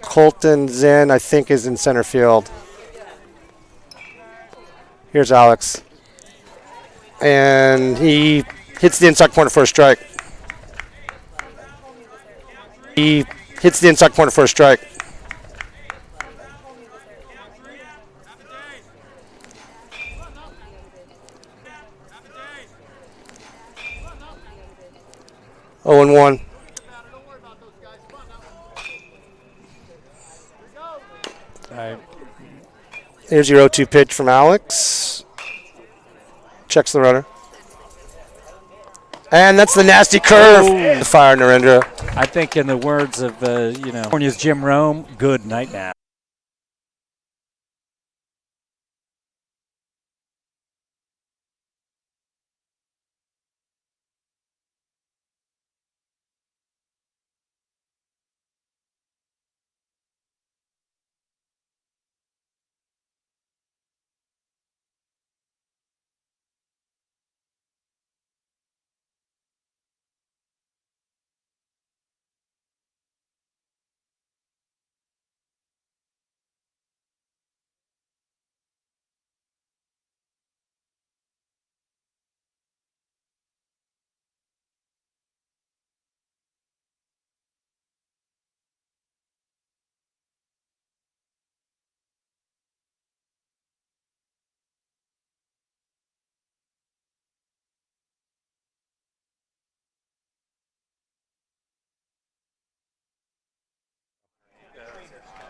Colton Zinn, I think, is in center field. Here's Alex. And he hits the inside corner for a strike. He hits the inside corner for a strike. Oh and 1. Here's your 0-2 pitch from Alex. Checks the runner. And that's the nasty curve. The fire, Narendra. I think in the words of, California's Jim Rome, good night now.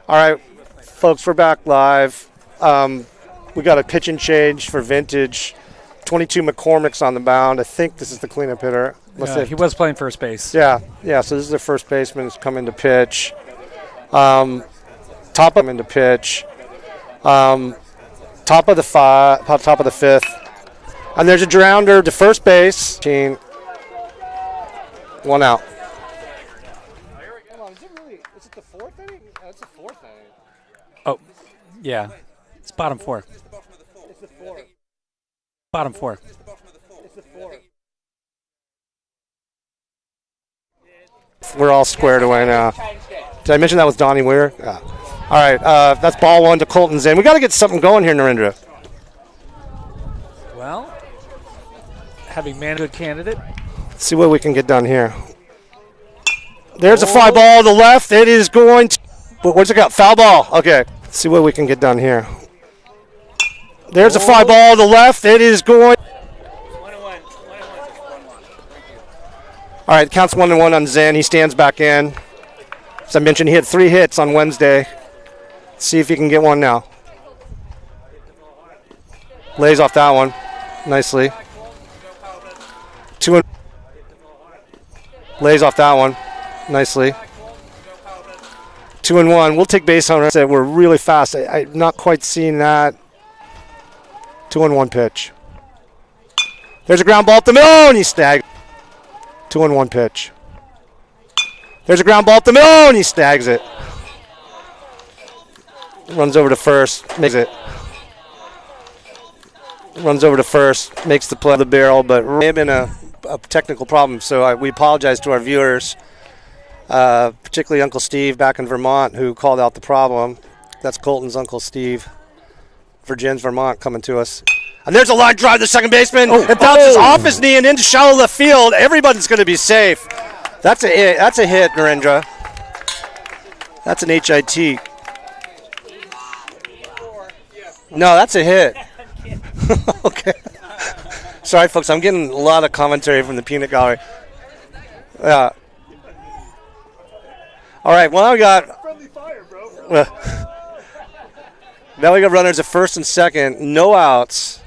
All right, folks, we're back live. We got a pitch and change for vintage. 22 McCormick's on the mound. I think this is the cleanup hitter. He was playing first base. Yeah. So this is the first baseman who's coming to pitch. Top of him into pitch. Top of the fifth. And there's a grounder to first base. 1 out. Is it the fourth inning? It's the fourth inning. Oh, yeah. It's bottom 4. It's the fourth. Bottom 4. It's the fourth. We're all squared away now. Did I mention that was Donnie Weir? Yeah. All right, that's ball 1 to Colton Zinn. We got to get something going here, Narendra. Well, having managed a good candidate. Let's see what we can get done here. There's a fly ball to the left. It is going to. What's it got? Foul ball. Okay. Let's see what we can get done here. There's a fly ball to the left. It is going. 1-1. All right, counts 1-1 on Zinn. He stands back in. As I mentioned, he had 3 hits on Wednesday. Let's see if he can get one now. Lays off that one nicely. 2 lays off that one nicely. 2-1. We'll take base on it. We're really fast. I'm not quite seeing that. 2-1 pitch. There's a ground ball up the middle, and he snags. 2-1 pitch. There's a ground ball up the middle, and he snags it. Runs over to first, makes it. Runs over to first, makes the play of the barrel, but may have been a technical problem, so we apologize to our viewers, particularly Uncle Steve back in Vermont, who called out the problem. That's Colton's Uncle Steve, Virgins, Vermont, coming to us. And there's a line drive to the second baseman. It bounces off his knee and into shallow left field. Everybody's going to be safe. That's a hit. That's a hit, Narendra. That's an HIT. No, that's a hit. Okay. Sorry, folks. I'm getting a lot of commentary from the peanut gallery. Yeah. All right. Well, now we got. Friendly fire, bro. Now we got runners at first and second. No outs.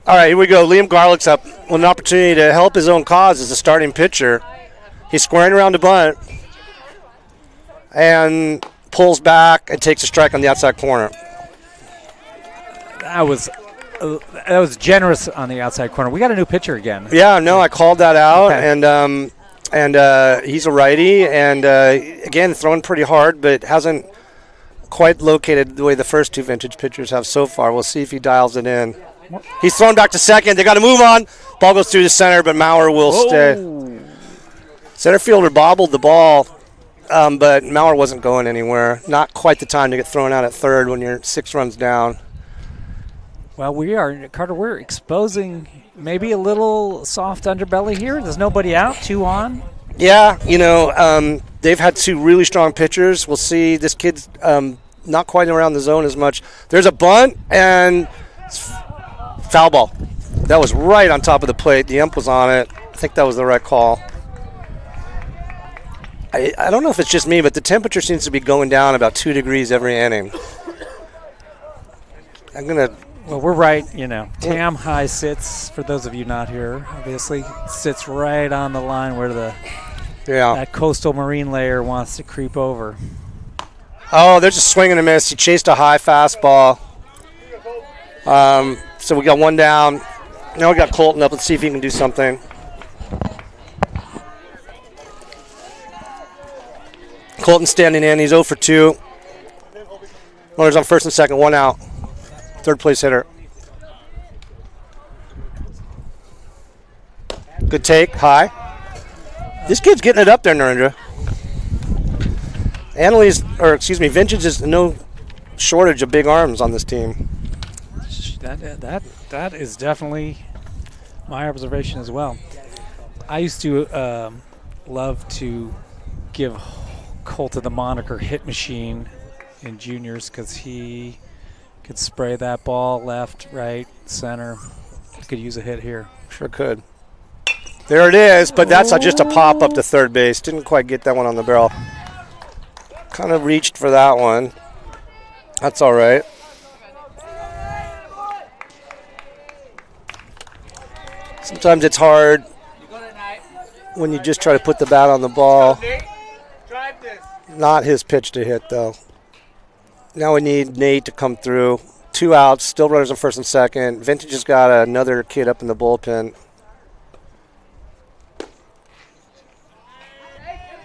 All right, here we go. Liam Garlick's up with an opportunity to help his own cause as a starting pitcher. He's squaring around the bunt and pulls back and takes a strike on the outside corner. That was generous on the outside corner. We got a new pitcher again. Yeah, no, I called that out, Okay. and he's a righty, and again throwing pretty hard, but hasn't quite located the way the first 2 vintage pitchers have so far. We'll see if he dials it in. He's thrown back to second. They got to move on. Ball goes through the center, but Maurer will stay. Center fielder bobbled the ball, but Maurer wasn't going anywhere. Not quite the time to get thrown out at third when you're 6 runs down. Well, Carter, we're exposing maybe a little soft underbelly here. There's nobody out, 2 on. Yeah, they've had 2 really strong pitchers. We'll see. This kid's not quite around the zone as much. There's a bunt and foul ball. That was right on top of the plate. The ump was on it. I think that was the right call. I don't know if it's just me, but the temperature seems to be going down about 2 degrees every inning. Well, we're right, Tam High sits, for those of you not here, obviously, sits right on the line where that coastal marine layer wants to creep over. Oh, there's a swing and a miss. He chased a high fastball. So we got 1 down. Now we got Colton up. Let's see if he can do something. Colton standing in. He's 0 for 2. Runners on first and second. 1 out. Third place hitter. Good take. High. This kid's getting it up there, Narendra. Vintage is no shortage of big arms on this team. That is definitely my observation as well. I used to love to give Colton the moniker Hit Machine in juniors because he could spray that ball left, right, center. Could use a hit here. Sure could. There it is, but that's just a pop up to third base. Didn't quite get that one on the barrel. Kind of reached for that one. That's all right. Sometimes it's hard when you just try to put the bat on the ball. Not his pitch to hit, though. Now we need Nate to come through. 2 outs, still runners on first and second. Vintage has got another kid up in the bullpen.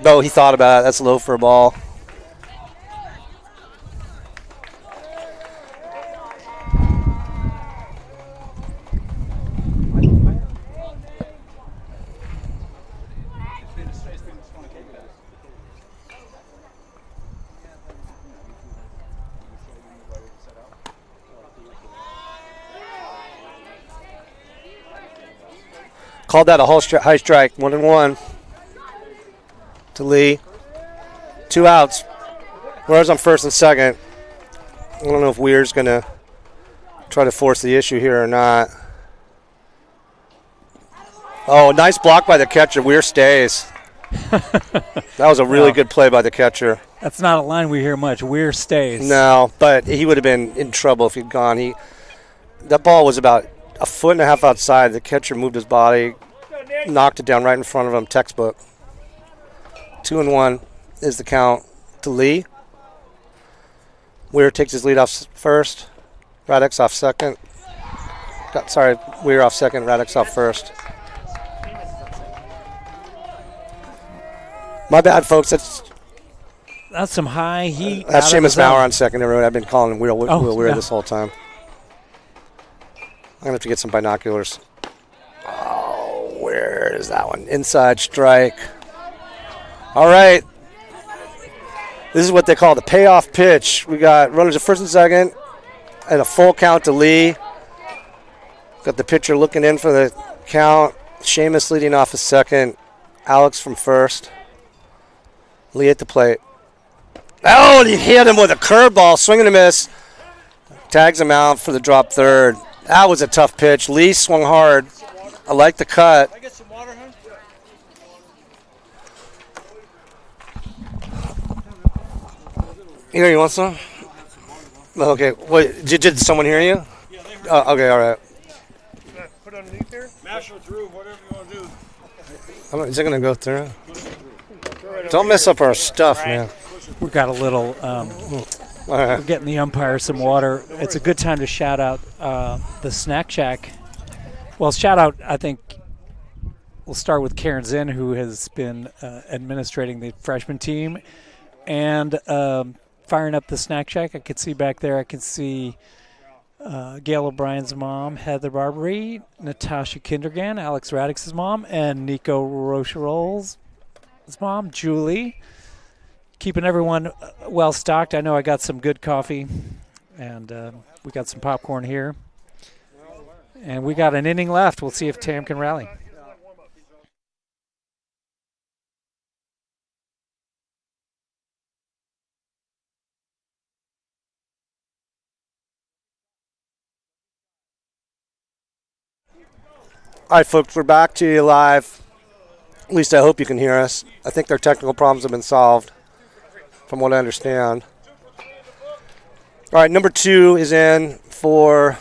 No, he thought about it. That's low for a ball. Called that a high strike. 1-1 to Lee. 2 outs. Runners on first and second. I don't know if Weir's going to try to force the issue here or not. Oh, nice block by the catcher. Weir stays. That was a really good play by the catcher. That's not a line we hear much. Weir stays. No, but he would have been in trouble if he'd gone. That ball was about 1.5 feet outside. The catcher moved his body, knocked it down right in front of him. Textbook. 2-1 is the count to Lee. Weir takes his lead off first. Radek's off second. Weir off second. Radek's off first. My bad, folks. That's some high heat. That's Seamus Maurer on second. Everyone, I've been calling him Will Weir this whole time. I'm going to have to get some binoculars. Oh, where is that one? Inside strike. All right. This is what they call the payoff pitch. We got runners at first and second and a full count to Lee. Got the pitcher looking in for the count. Seamus leading off at second. Alex from first. Lee at the plate. Oh, and he hit him with a curveball. Swing and a miss. Tags him out for the drop third. That was a tough pitch. Lee swung hard. I like the cut. Can I get some water, huh? You want some? Okay. Wait, did someone hear you? Yeah, they heard. Okay, all right. Put it underneath here? Mash it through, whatever you want to do. Is it going to go through? Don't mess up our stuff, man. We got a little. We're getting the umpire some water. It's a good time to shout out the Snack Shack. Well, shout out, I think we'll start with Karen Zinn, who has been administrating the freshman team and firing up the Snack Shack. I can see back there, I can see Gail O'Brien's mom, Heather Barbary, Natasha Kindergan, Alex Radix's mom, and Nico Rocherol's mom, Julie. Keeping everyone well stocked. I know I got some good coffee, and we got some popcorn here. And we got an inning left. We'll see if Tam can rally. All right, folks, we're back to you live. At least I hope you can hear us. I think their technical problems have been solved, from what I understand. All right, number 2 is in for,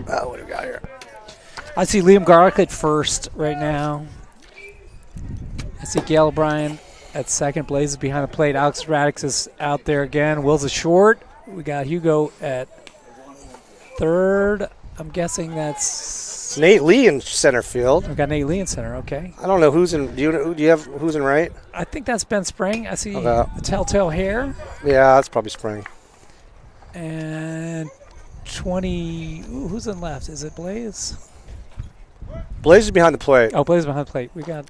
what do we got here? I see Liam Garlick at first right now. I see Gail O'Brien at second. Blaze is behind the plate. Alex Radix is out there again. Will's is short. We got Hugo at third. I'm guessing that's... Nate Lee in center field. We've got Nate Lee in center, okay. I don't know who's in. Do you have who's in right? I think that's Ben Spring. I see the telltale hair. Yeah, that's probably Spring. And 20. Ooh, who's in left? Is it Blaze? Blaze is behind the plate. Oh, Blaze is behind the plate. We got.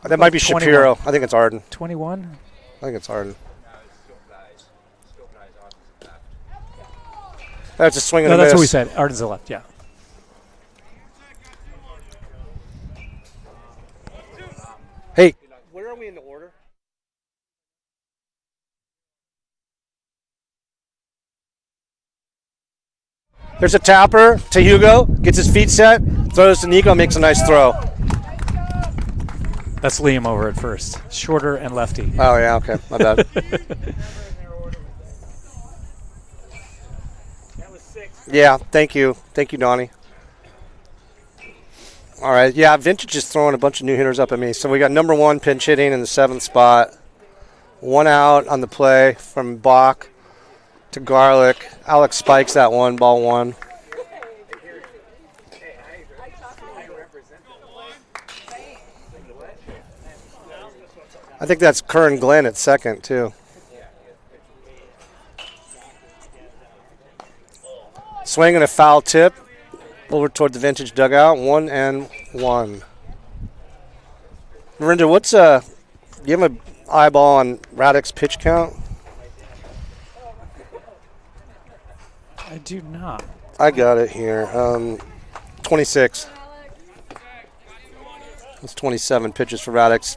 That might be 21. Shapiro. I think it's Arden. 21. I think it's Arden. That's a swing and a miss. No, that's what we said. Arden's the left. Yeah. Hey, where are we in the order? There's a tapper to Hugo, gets his feet set, throws to Nico, makes a nice throw. That's Liam over at first. Shorter and lefty. Oh, yeah, okay. My bad. Yeah, thank you. Thank you, Donnie. All right, yeah, Vintage is throwing a bunch of new hitters up at me. So we got number 1 pinch hitting in the 7th spot. 1 out on the play from Bach to Garlic. Alex spikes that one, ball 1. I think that's Kern Glenn at second, too. Swing and a foul tip over toward the Vintage dugout. 1-1. Marinder, what's do you have an eyeball on Raddick's pitch count? I do not. I got it here. 26. That's 27 pitches for Raddick's.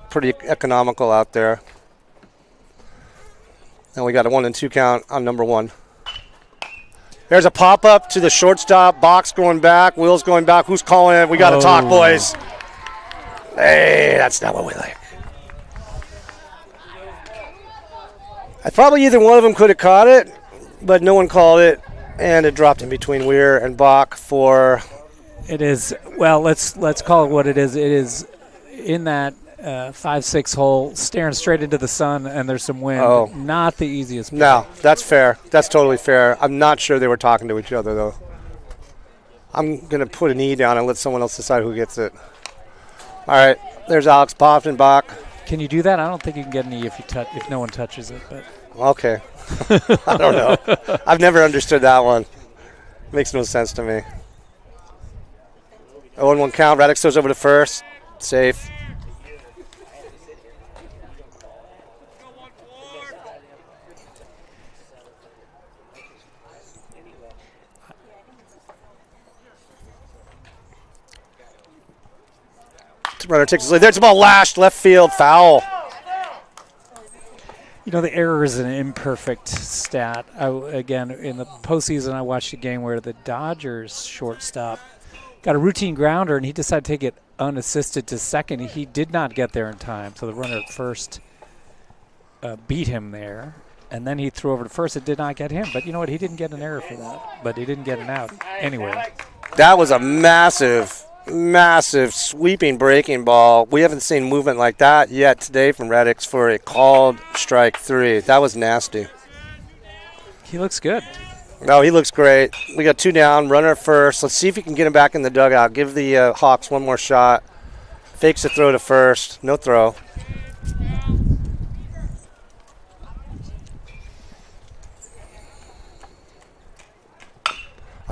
Pretty economical out there. And we got a 1-2 count on number 1. There's a pop-up to the shortstop. Box going back. Will's going back. Who's calling it? We got to talk, boys. Hey, that's not what we like. Probably either one of them could have caught it, but no one called it, and it dropped in between Weir and Bach for... It is, well, let's call it what it is. It is in that 5-6 hole, staring straight into the sun, and there's some wind. Oh. Not the easiest play. No, that's fair. That's totally fair. I'm not sure they were talking to each other, though. I'm going to put an E down and let someone else decide who gets it. All right, there's Alex Poffenbach. Can you do that? I don't think you can get an E if no one touches it. But Okay. I don't know. I've never understood that one. Makes no sense to me. 0-1 count. Raddick throws over to first. Safe. Runner takes his lead. There's a ball lashed left field, foul. you know, the error is an imperfect stat. Again, in the postseason, I watched a game where the Dodgers shortstop got a routine grounder, and he decided to take it unassisted to second. He did not get there in time, so the runner at first beat him there. And then he threw over to first. It did not get him. But you know what? He didn't get an error for that. But he didn't get an out anyway. That was a massive sweeping breaking ball. We haven't seen movement like that yet today from Radix for a called strike 3. That was nasty. He looks good. No, he looks great. We got 2 down, runner at first. Let's see if he can get him back in the dugout. Give the Hawks one more shot. Fakes a throw to first. No throw.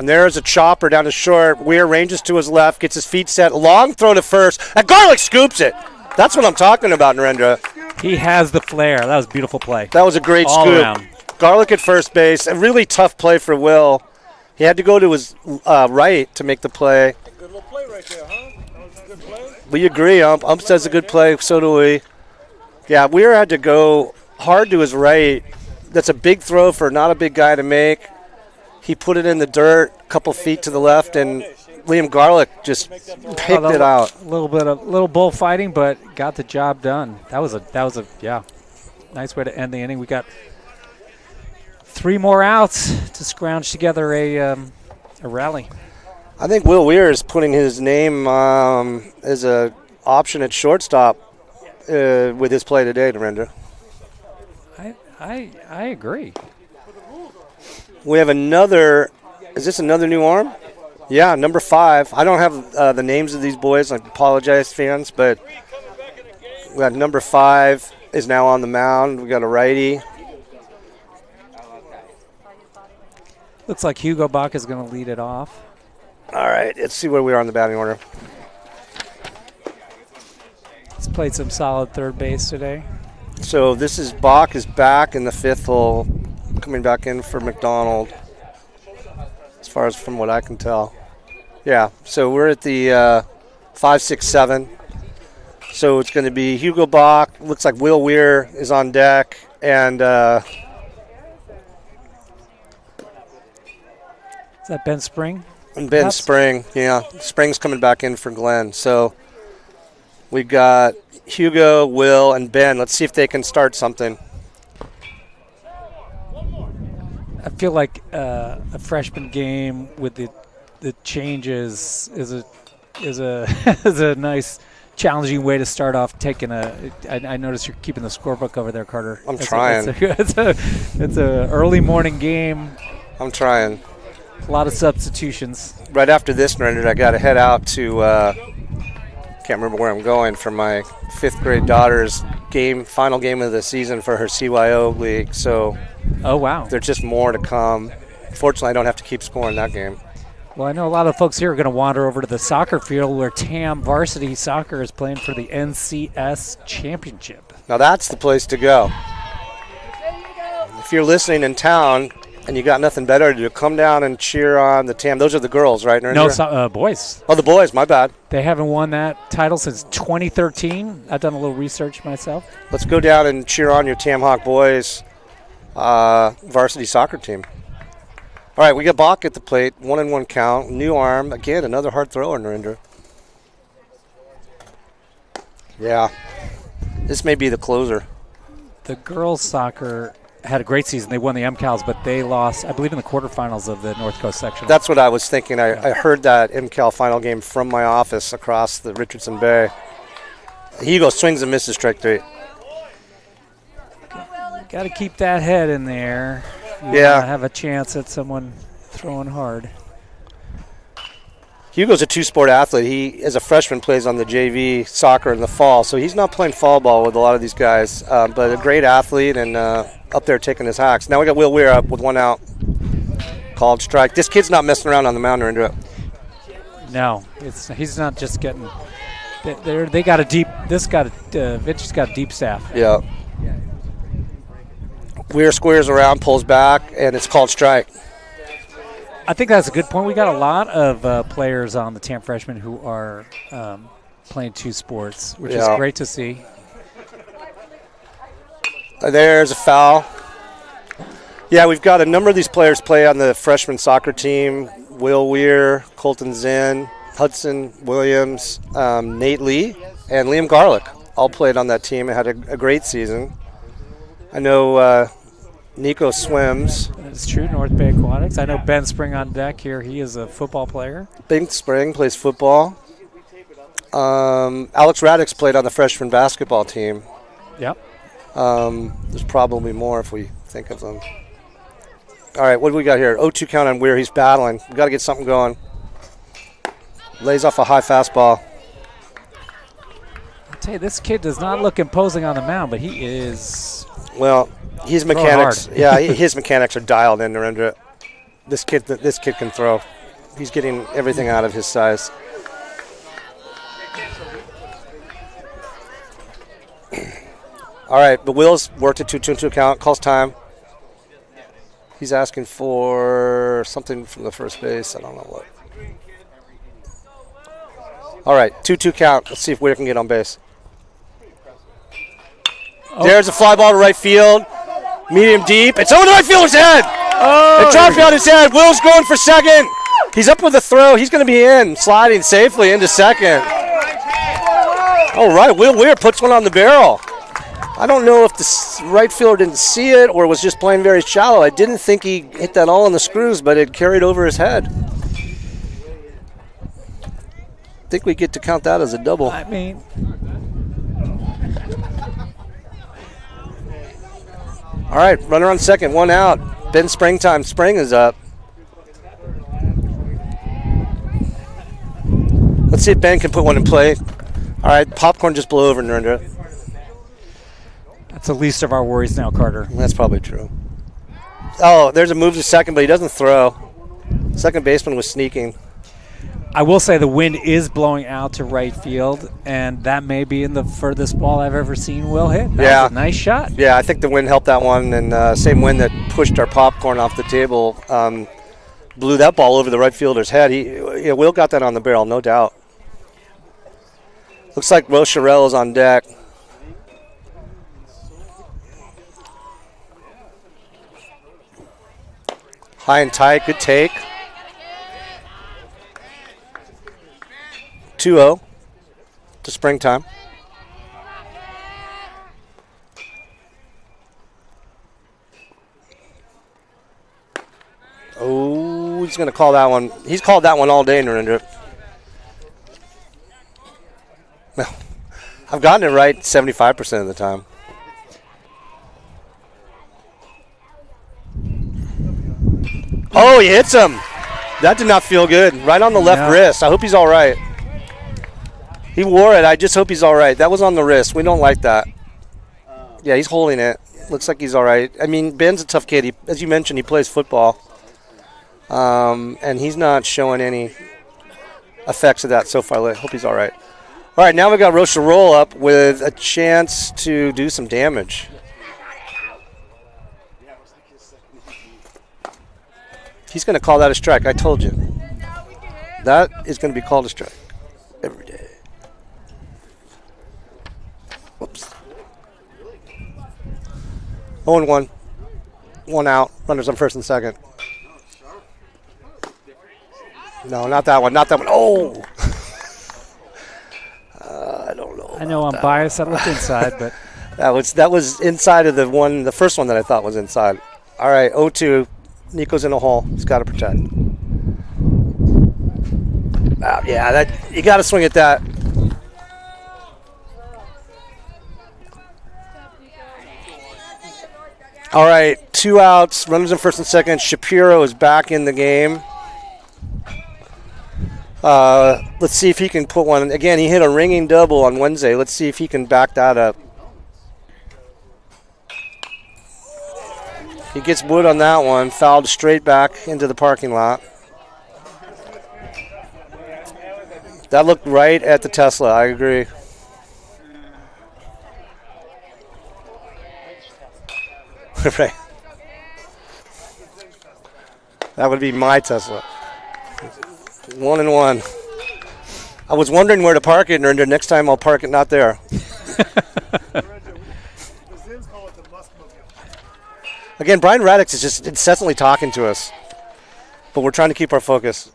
And there's a chopper down to short. Weir ranges to his left, gets his feet set. Long throw to first. And Garlic scoops it. That's what I'm talking about, Narendra. He has the flair. That was a beautiful play. That was a great All scoop. around. Garlic at first base. A really tough play for Will. He had to go to his right to make the play. Good little play right there, huh? That was a good play. We agree. Ump says a good play. So do we. Yeah, Weir had to go hard to his right. That's a big throw for not a big guy to make. He put it in the dirt, a couple feet to the left, and Liam Garlic just picked it out. A little bullfighting, but got the job done. That was a nice way to end the inning. We got 3 more outs to scrounge together a rally. I think Will Weir is putting his name as a option at shortstop with his play today, Narendra. I agree. We have another. Is this another new arm? Yeah, number 5. I don't have the names of these boys. I apologize, fans, but we got number 5 is now on the mound. We got a righty. Looks like Hugo Bach is going to lead it off. All right, let's see where we are on the batting order. He's played some solid third base today. So this is Bach is back in the 5th hole, coming back in for McDonald, as far as from what I can tell. Yeah, so we're at the 5, 6, 7. So it's going to be Hugo Bach. Looks like Will Weir is on deck, and Is that Ben Spring? Ben Perhaps? Spring. Yeah, Spring's coming back in for Glenn. So we got Hugo, Will, and Ben. Let's see if they can start something. I feel like a freshman game with the changes is a is a nice challenging way to start off. I notice you're keeping the scorebook over there, Carter. I'm trying. It's a early morning game. I'm trying. A lot of substitutions. Right after this, Narendra, I got to head out to, can't remember where I'm going, for my 5th grade daughter's final game of the season for her CYO league. So Oh, wow. there's just more to come. Fortunately, I don't have to keep scoring that game. Well, I know a lot of folks here are going to wander over to the soccer field where TAM varsity soccer is playing for the NCS championship. Now that's the place to go. If you're listening in town and you got nothing better to do, come down and cheer on the TAM. Those are the girls, right, Narendra? No, boys. Oh, the boys, my bad. They haven't won that title since 2013. I've done a little research myself. Let's go down and cheer on your TAM Hawk boys varsity soccer team. All right, we got Bach at the plate, 1-1 count, new arm. Again, another hard thrower, Narendra. Yeah, this may be the closer. The girls' soccer had a great season. They won the MCALs, but they lost, I believe, in the quarterfinals of the North Coast section. That's what I was thinking. I heard that MCAL final game from my office across the Richardson Bay. Hugo swings and misses, strike 3. Got to keep that head in there. You Yeah. have a chance at someone throwing hard. Hugo's a two-sport athlete. He, as a freshman, plays on the JV soccer in the fall, so he's not playing fall ball with a lot of these guys, but a great athlete and up there taking his hacks. Now we got Will Weir up with 1 out. Called strike. This kid's not messing around on the mound or into it. No, he's not just getting. They got a deep. Vince has got a deep staff. Yeah. Weir squares around, pulls back, and it's called strike. I think that's a good point. We got a lot of players on the TAM freshmen who are playing 2 sports, which is great to see. There's a foul. Yeah, we've got a number of these players play on the freshman soccer team. Will Weir, Colton Zinn, Hudson Williams, Nate Lee, and Liam Garlic all played on that team and had a great season. I know Nico swims. That's true, North Bay Aquatics. I know Ben Spring on deck here. He is a football player. Ben Spring plays football. Alex Radix played on the freshman basketball team. Yep. There's probably more if we think of them. All right, what do we got here? 0-2 count on Weir. He's battling. We've got to get something going. Lays off a high fastball. I'll tell you, this kid does not look imposing on the mound, but he is. Well, his mechanics, hard. his mechanics are dialed in, Narendra. This kid can throw. He's getting everything out of his size. All right, but Will's worked a 2-2 count, calls time. He's asking for something from the first base. I don't know what. All right, 2-2 count. Let's see if Weir can get on base. Oh. There's a fly ball to right field. Medium deep. It's over the right fielder's head. Oh, it dropped on his head. Will's going for second. He's up with a throw. He's going to be in, sliding safely into second. All right, Will Weir puts one on the barrel. I don't know if the right fielder didn't see it or was just playing very shallow. I didn't think he hit that all on the screws, but it carried over his head. I think we get to count that as a double. I mean, all right, runner on second, one out. Ben Springtime. Spring is up. Let's see if Ben can put one in play. All right, popcorn just blew over, Narendra. That's the least of our worries now, Carter. That's probably true. Oh, there's a move to second, but he doesn't throw. Second baseman was sneaking. I will say the wind is blowing out to right field, and that may be in the furthest ball I've ever seen Will hit. That was a nice shot. Yeah, I think the wind helped that one, and same wind that pushed our popcorn off the table blew that ball over the right fielder's head. Will got that on the barrel, no doubt. Looks like Rocherelle is on deck. High and tight, good take. 2-0 to Springtime. Oh, he's going to call that one. He's called that one all day, Narendra. Well, I've gotten it right 75% of the time. Oh, he hits him. That did not feel good. Right on the left wrist. I hope he's all right. He wore it. I just hope he's all right. That was on the wrist. We don't like that. Yeah, he's holding it. Looks like he's all right. I mean, Ben's a tough kid. As you mentioned, he plays football. And he's not showing any effects of that so far. I hope he's all right. All right, now we got Rocherelle up with a chance to do some damage. He's going to call that a strike. I told you. That is going to be called a strike every day. Whoops. 0-1. One out. Runners on first and second. No, not that one. Not that one. Oh! I don't know. I know I'm biased. I looked inside, but that was inside of the first one that I thought was inside. All right, 0-2. Nico's in a hole. He's got to protect. Yeah, you got to swing at that. All right, 2 outs. Runners in first and second. Shapiro is back in the game. Let's see if he can put one. Again, he hit a ringing double on Wednesday. Let's see if he can back that up. He gets wood on that one. Fouled straight back into the parking lot. That looked right at the Tesla. I agree. Right. That would be my Tesla. 1-1. I was wondering where to park it, and next time I'll park it not there. Again, Brian Radix is just incessantly talking to us, but we're trying to keep our focus.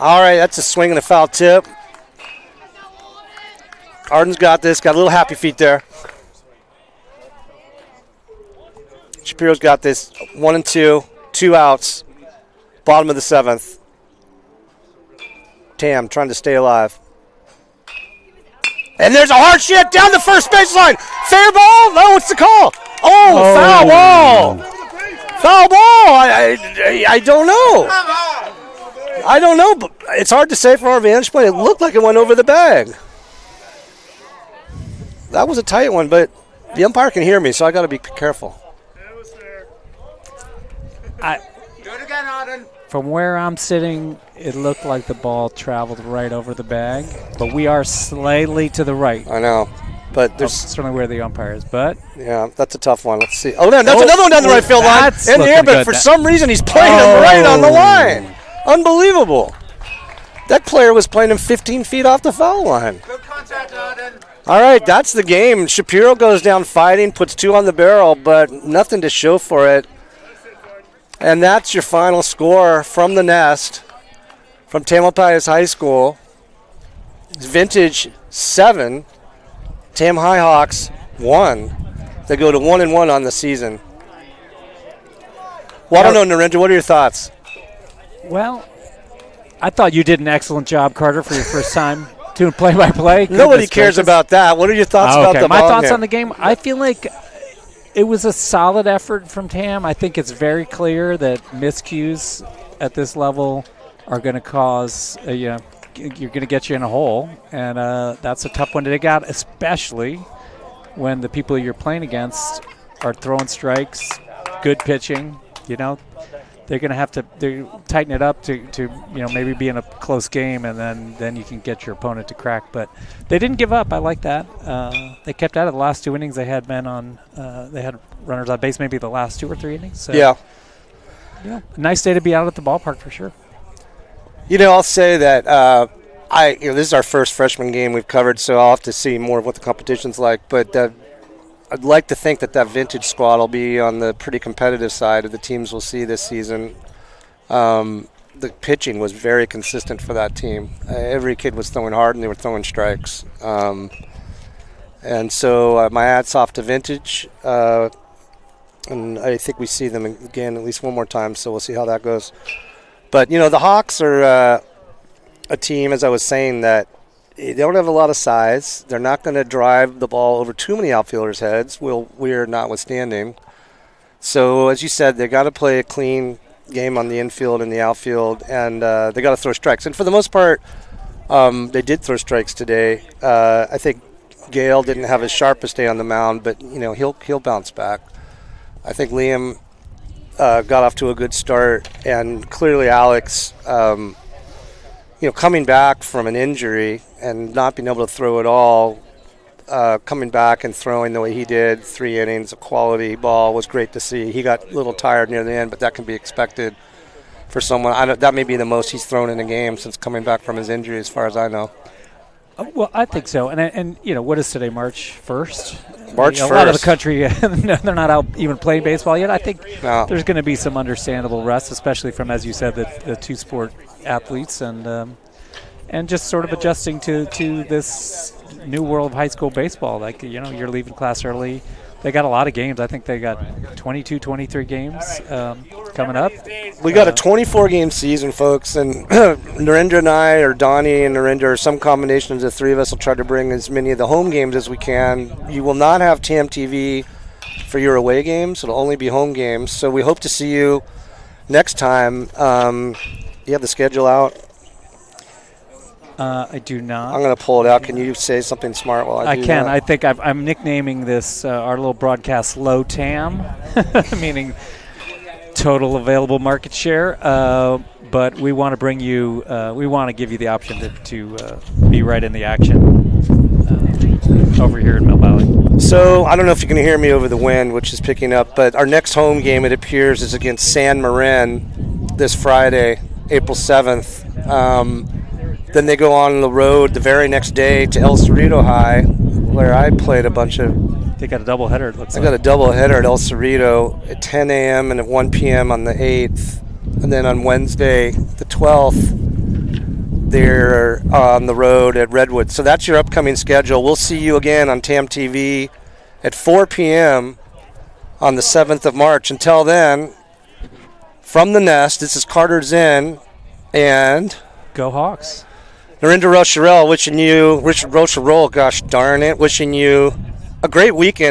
All right, that's a swing and a foul tip. Arden's got this. Got a little happy feet there. Shapiro's got this. 1-2. 2 outs. Bottom of the 7th. Tam trying to stay alive. And there's a hard shot down the first baseline. Fair ball? No, what's the call? Oh, foul ball. Foul ball. I don't know. I don't know, but it's hard to say from our vantage point. It looked like it went over the bag. That was a tight one, but The umpire can hear me, so I got to be careful. It was fair. Do it again, Auden. From where I'm sitting, it looked like the ball traveled right over the bag, but we are slightly to the right. I know, but there's Certainly where the umpire is, but yeah, that's a tough one. Let's see. Oh, no, that's another one down the right field line that's in the air, looking but good. for some reason he's playing him right on the line. Unbelievable. That player was playing him 15 feet off the foul line. Good contact, Auden. All right, that's the game. Shapiro goes down fighting, puts 2 on the barrel, but nothing to show for it. And that's your final score from the Nest, from Tamalpais High School. It's Vintage 7, Tam High Hawks 1. They go to 1-1 on the season. Well, I don't know, Narendra, what are your thoughts? well, I thought you did an excellent job, Carter, for your first time doing play-by-play. Nobody Goodness cares gracious. about that. What are your thoughts about Okay, the my ball thoughts game? on the game, I feel like it was a solid effort from Tam. I think it's very clear that miscues at this level are going to cause, you're going to get you in a hole, and that's a tough one to dig out, especially when the people you're playing against are throwing strikes, good pitching. They're going to have to tighten it up to maybe be in a close game, and then you can get your opponent to crack. But they didn't give up. I like that. They kept at it. The last 2 innings, they had men on. They had runners on base. Maybe the last 2 or 3 innings. So, Yeah. Nice day to be out at the ballpark for sure. I'll say that this is our first freshman game we've covered, so I'll have to see more of what the competition's like. But I'd like to think that vintage squad will be on the pretty competitive side of the teams we'll see this season. The pitching was very consistent for that team. Every kid was throwing hard, and they were throwing strikes. And so my hat's off to Vintage. And I think we see them again at least one more time, so we'll see how that goes. But, the Hawks are a team, as I was saying, that they don't have a lot of size. They're not going to drive the ball over too many outfielders' heads, we're notwithstanding. So, as you said, they got to play a clean game on the infield and the outfield, and they got to throw strikes. And for the most part, they did throw strikes today. I think Gale didn't have his sharpest day on the mound, but, he'll bounce back. I think Liam got off to a good start, and clearly Alex, coming back from an injury and not being able to throw at all, coming back and throwing the way he did, 3 innings of quality ball was great to see. He got a little tired near the end, but that can be expected for someone. That may be the most he's thrown in a game since coming back from his injury, as far as I know. Well, I think so. And what is today, March 1st? March 1st. A lot of the country, they're not out even playing baseball yet. I think No. there's going to be some understandable rest, especially from, as you said, the two-sport athletes and just sort of adjusting to this new world of high school baseball. Like, you're leaving class early. They got a lot of games. I think they got 22, 23 games coming up. We got a 24-game season, folks, and Narendra and I, or Donnie and Narendra, or some combination of the three of us will try to bring as many of the home games as we can. You will not have TamTV for your away games. It'll only be home games. So we hope to see you next time. You have the schedule out? I do not. I'm going to pull it out. Can you say something smart while I do can. that? I think I'm nicknaming this our little broadcast Low TAM, meaning total available market share. But we want to bring you, we want to give you the option to be right in the action over here in Mill Valley. So I don't know if you can hear me over the wind, which is picking up, but our next home game, it appears, is against San Marin this Friday, April 7th. Then they go on the road the very next day to El Cerrito High, where I played a bunch of. They got a doubleheader, it looks I like. got a doubleheader at El Cerrito at 10 a.m. and at 1 p.m. on the 8th. And then on Wednesday, the 12th, they're on the road at Redwood. So that's your upcoming schedule. We'll see you again on TamTV at 4 p.m. on the 7th of March. Until then, from the Nest, this is Carter Zinn and Go Hawks. Narendra Rocherel wishing you, Richard Rocherel, gosh darn it, wishing you a great weekend.